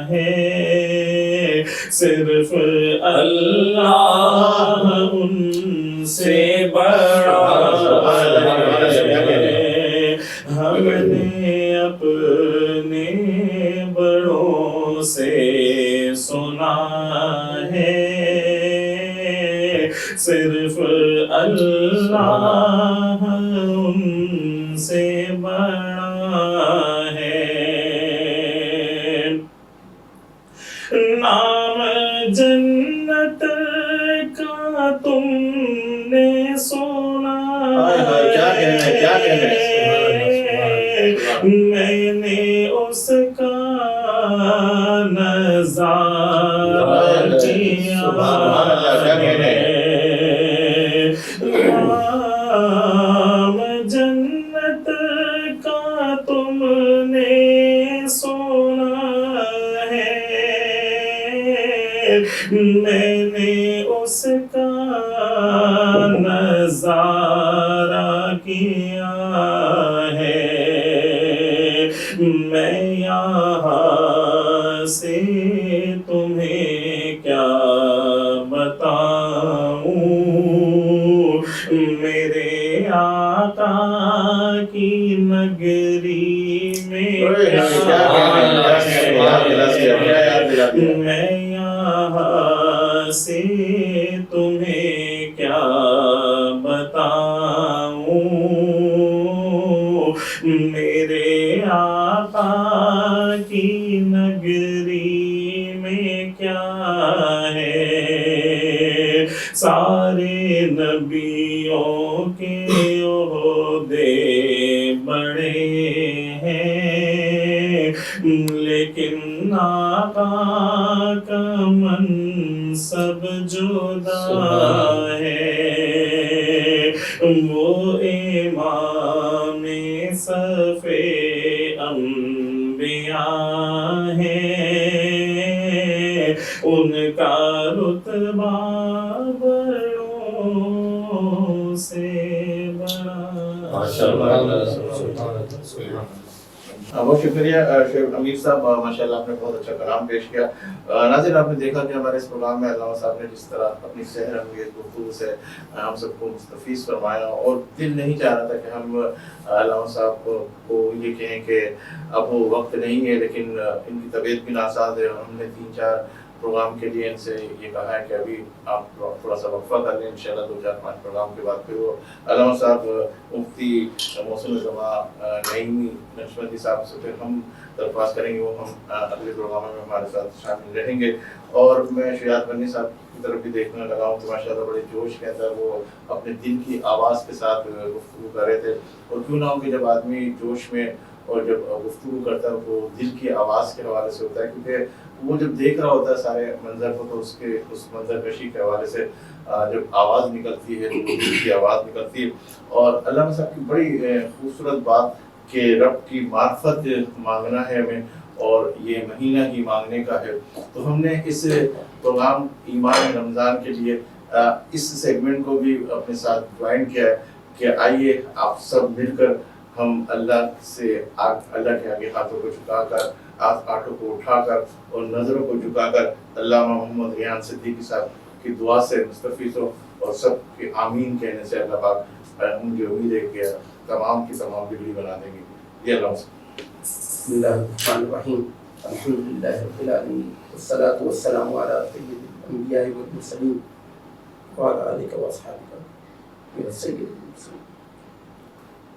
ہے, صرف اللہ ان سے بڑا ہے. ہم نے اپنے بڑوں سے سنا ہے, صرف اللہ ان سے بڑا ہے. نام جنت کا تم نے سنا ہے, میں نے اس کا نظارہ کیا ہے. نام جنت کا تم نے سنا ہے, میں نے اس کا نظارہ کیا ہے. میں یہاں سے تمہیں کیا بتاؤں, میرے آقا کی نگری میں میں یہاں سے تمہیں کیا بتاؤں, سارے نبیوں کے عہدے بڑے ہیں، لیکن آقا کا منصب جدا ہے، وہ امام صف انبیاء ہیں، ان کا رتبہ بڑوں سے بڑا۔ بہت شکریہ شیخ امیر صاحب، ماشاءاللہ آپ نے بہت اچھا کلام پیش کیا۔ ناظرین، آپ نے دیکھا کہ ہمارے اس پروگرام میں علامہ صاحب نے جس طرح اپنی سحر انگیز گفتگو سے ہم سب کو مستفیض فرمایا، اور دل نہیں چاہ رہا تھا کہ ہم علامہ صاحب کو یہ کہیں کہ اب وہ وقت نہیں ہے، لیکن ان کی طبیعت بھی ناساز ہے۔ ہم نے 3-4 پروگرام کے لیے ان سے یہ کہا ہے کہ ابھی آپ تھوڑا سا وقفہ کر لیں، انشاءاللہ 2-4-5 پروگرام کے بعد پھر وہ علامہ صاحب مفتی محسن الزماں نعیمی نقشبندی صاحب سے پھر ہم درخواست کریں گے، وہ ہم اگلے پروگراموں میں ہمارے ساتھ شامل رہیں گے۔ اور میں شجاعت بنی صاحب کی طرف بھی دیکھنے لگا ہوں کہ ماشاءاللہ بڑے جوش کے اندر وہ اپنے دل کی آواز کے ساتھ گفتگو کر رہے تھے، اور کیوں نہ ہو کہ جب آدمی جوش میں اور جب گفتگو کرتا ہے وہ دل کی آواز کے حوالے سے ہوتا ہے، کیونکہ وہ جب دیکھ رہا ہوتا ہے سارے منظر کو تو اس منظر کشی کے حوالے سے جب آواز نکلتی ہے تو دل کی آواز نکلتی ہے۔ اور علامہ صاحب کی بڑی خوبصورت بات کہ رب کی معرفت مانگنا ہے ہمیں، اور یہ مہینہ ہی مانگنے کا ہے۔ تو ہم نے اس پروگرام ایمان رمضان کے لیے اس سیگمنٹ کو بھی اپنے ساتھ جوائن کیا ہے کہ آئیے آپ سب مل کر ہم اللہ کے آگے ہاتھوں کو جھکا کر، آنکھوں کو اٹھا کر اور نظروں کو جھکا کر علامہ محمد ریحان صدیقی صاحب کی دعا سے مستفیض ہو، اور سب کے آمین کہنے سے اللہ پاک مجھے امید ہے کہ تمام کی تمام بگڑی بنا دیں گے۔ یہ اللہ بسم اللہ الرحمن الرحیم، الحمدللہ رب العالمین، والصلاة والسلام علی سید الانبیاء والمرسلین وعلی آلہ واصحابہ سید المرسلین۔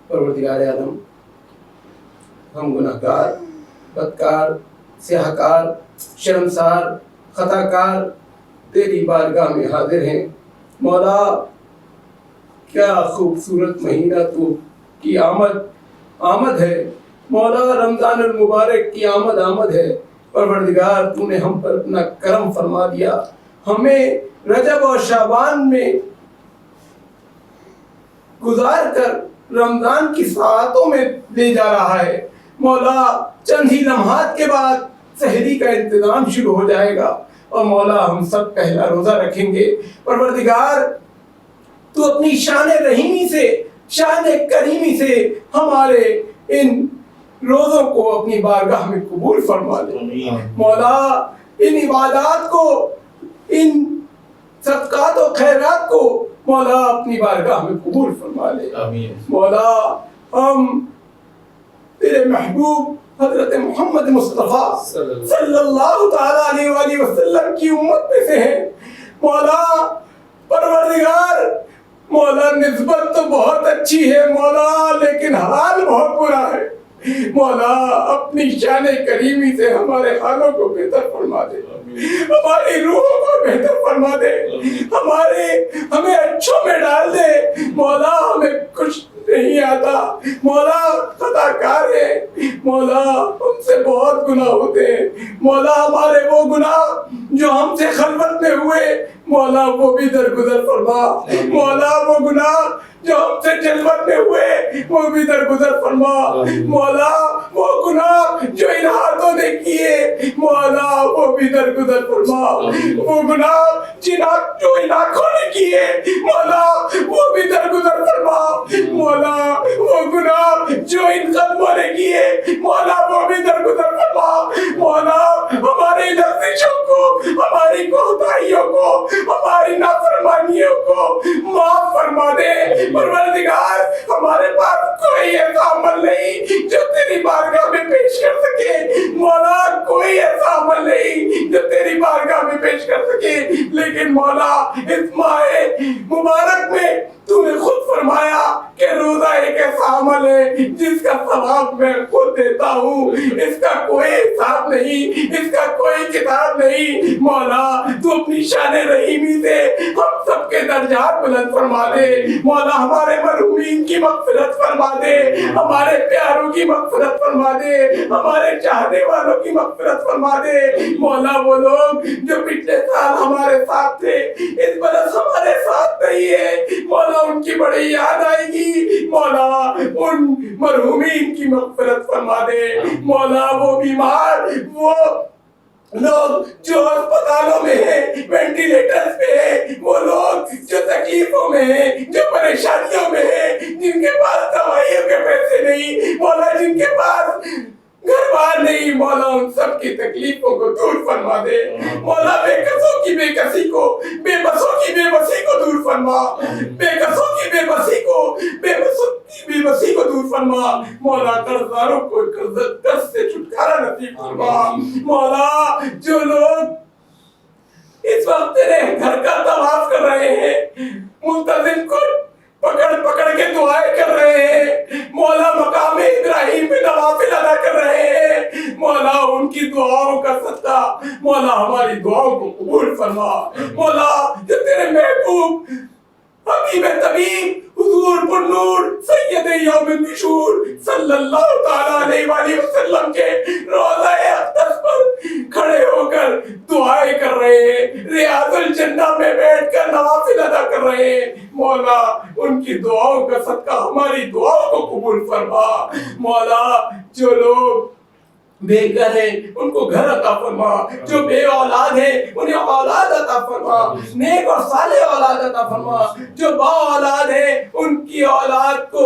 پروردگار عالم، ہم گناہگار، بدکار، سیاہکار، شرمسار، خطاکار تیری بارگاہ میں حاضر ہیں۔ مولا، کیا خوبصورت مہینہ تو کی آمد ہے مولا، رمضان المبارک کی آمد ہے۔ پروردگار، تو نے ہم پر اپنا کرم فرما دیا، ہمیں رجب اور شعبان میں گزار کر رمضان کی ساعتوں میں لے جا رہا ہے۔ مولا، چند ہی لمحات کے بعد سحری کا انتظام شروع ہو جائے گا، اور مولا ہم سب پہلا روزہ رکھیں گے۔ پروردگار، تو اپنی شان رحیمی سے، شان کریمی سے ہمارے ان روزوں کو اپنی بارگاہ میں قبول فرما لے۔ مولا، ان عبادات کو، ان صدقات و خیرات کو مولا اپنی بارگاہ میں قبول فرما لے۔ مولا، ہم تیرے محبوب حضرت محمد مصطفیٰ صلی اللہ تعالیٰ علیہ وآلہ وسلم کی امت میں سے ہیں۔ مولا پروردگار، مولا نسبت تو بہت اچھی ہے مولا، لیکن حال بہت برا ہے۔ مولا، اپنی شان کریمی سے ہمارے حالوں کو بہتر فرما دے، ہماری روحوں کو بہتر فرما دے، ہمیں اچھوں میں ڈال دے۔ مولا، ہمیں کچھ نہیں آتا مولا، خطا کار ہے مولا، ہم سے بہت گناہ ہوتے ہیں مولا۔ ہمارے وہ گناہ جو ہم سے خلوت میں ہوئے مولا، وہ بھی درگزر فرما۔ مولا، وہ گناہ جو ہم سے جلوت میں ہوئے وہ بھی درگزر فرما۔ مولا، وہ گناہ جو ان ہاتھوں نے کیے مولا، وہ بھی درگزر فرما۔ وہ گناہ جو ان آنکھوں نے کیے مولا، وہ بھی درگزر فرما۔ مولا، وہ گناہ جو ان قدموں نے کیے مولا، وہ بھی درگزر فرما۔ مولا، ہماری لرزشوں کو، ہماری کوتاہیوں کو، ہماری نافرمانیوں کو معاف فرما دے۔ پروردگار، ہمارے پاس کوئی ایسا عمل نہیں جو تیری بارگاہ میں پیش کر سکے مولا، کوئی ایسا عمل نہیں جو تیری بارگاہ میں پیش کر سکے، لیکن مولا اس ماہ مبارک میں تو نے خود فرمایا کہ روزہ ایک ایسا عمل ہے جس کا ثواب میں خود دیتا ہوں، اس کا کوئی حساب نہیں، اس کا کوئی کتاب نہیں۔ مولا تو اپنی شان رحیمی سے ہم سب کے درجات بلند فرما دے۔ مولا ہمارے مرحومین کی مغفرت فرما دے، ہمارے پیاروں کی مغفرت فرما دے، ہمارے چاہنے والوں کی مغفرت فرما دے۔ مولا وہ لوگ جو پچھلے سال ہمارے ساتھ تھے اس برس ہمارے ساتھ نہیں ہے، مولا ان کی بڑی یاد آئے گی۔ مولا ان مرحومین کی مغفرت فرما دے۔ مولا وہ بیمار، وہ لوگ جو اسپتالوں میں ہیں، وینٹیلیٹرز پہ ہیں، وہ لوگ جو تکلیفوں میں ہیں، جو پریشانیوں میں ہیں، جن کے پاس دوائیوں کے پیسے نہیں، مولا جن کے پاس گھر بار نہیں، مولا ان سب کی تکلیفوں کو دور فرما دے۔ مولا بے کسوں کی بے کسی کو، بے بسوں کی بے بسی کو دور فرما، بے کسوں کی بے بسی کو، بے بسوں کی بے بسی کو دور فرما۔ مولا قرضداروں کو قرض سے چھٹکارا نصیب فرما۔ مولا جو لوگ اس وقت تیرے گھر کا طواف کر رہے ہیں، ملتزم کو پکڑ پکڑ کے دعائیں کر رہے ہیں، مولا مقام ابراہیم میں نوافل ادا کر رہے ہیں، مولا ان کی دعاؤں کا صدقہ مولا ہماری دعاؤں کو قبول فرما۔ مولا جو تیرے محبوب حبیب طبیب حضور پرنور سید یوم النشور صلی اللہ تعالیٰ علیہ وآلہ وسلم کے روضہ اقدس پر کھڑے ہو کر دعائیں کر رہے ہیں، ریاض الجنہ میں بیٹھ کر نوافل ادا کر رہے ہیں، مولا ان کی دعاؤں کا صدقہ ہماری دعاؤں کو قبول فرما۔ مولا جو لوگ بے گھر ہیں ان کو گھر عطا فرما، جو بے اولاد ہیں انہیں اولاد عطا فرما، نیک اور صالح اولاد عطا فرما، جو با اولاد ہیں ان کی اولاد کو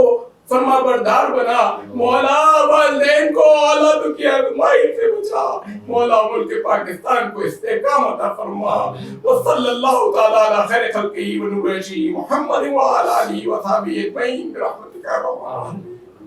فرما بردار بنا۔ مولا والدین کو اولاد کی آزمائش سے بچا۔ مولا ملک پاکستان کو استحکام عطا فرما۔ وصلی اللہ تعالی علی خیر خلقہ ونور وجہہ محمد وعلی آلہ وصحبہ اجمعین برحمتک یا رب العالمین۔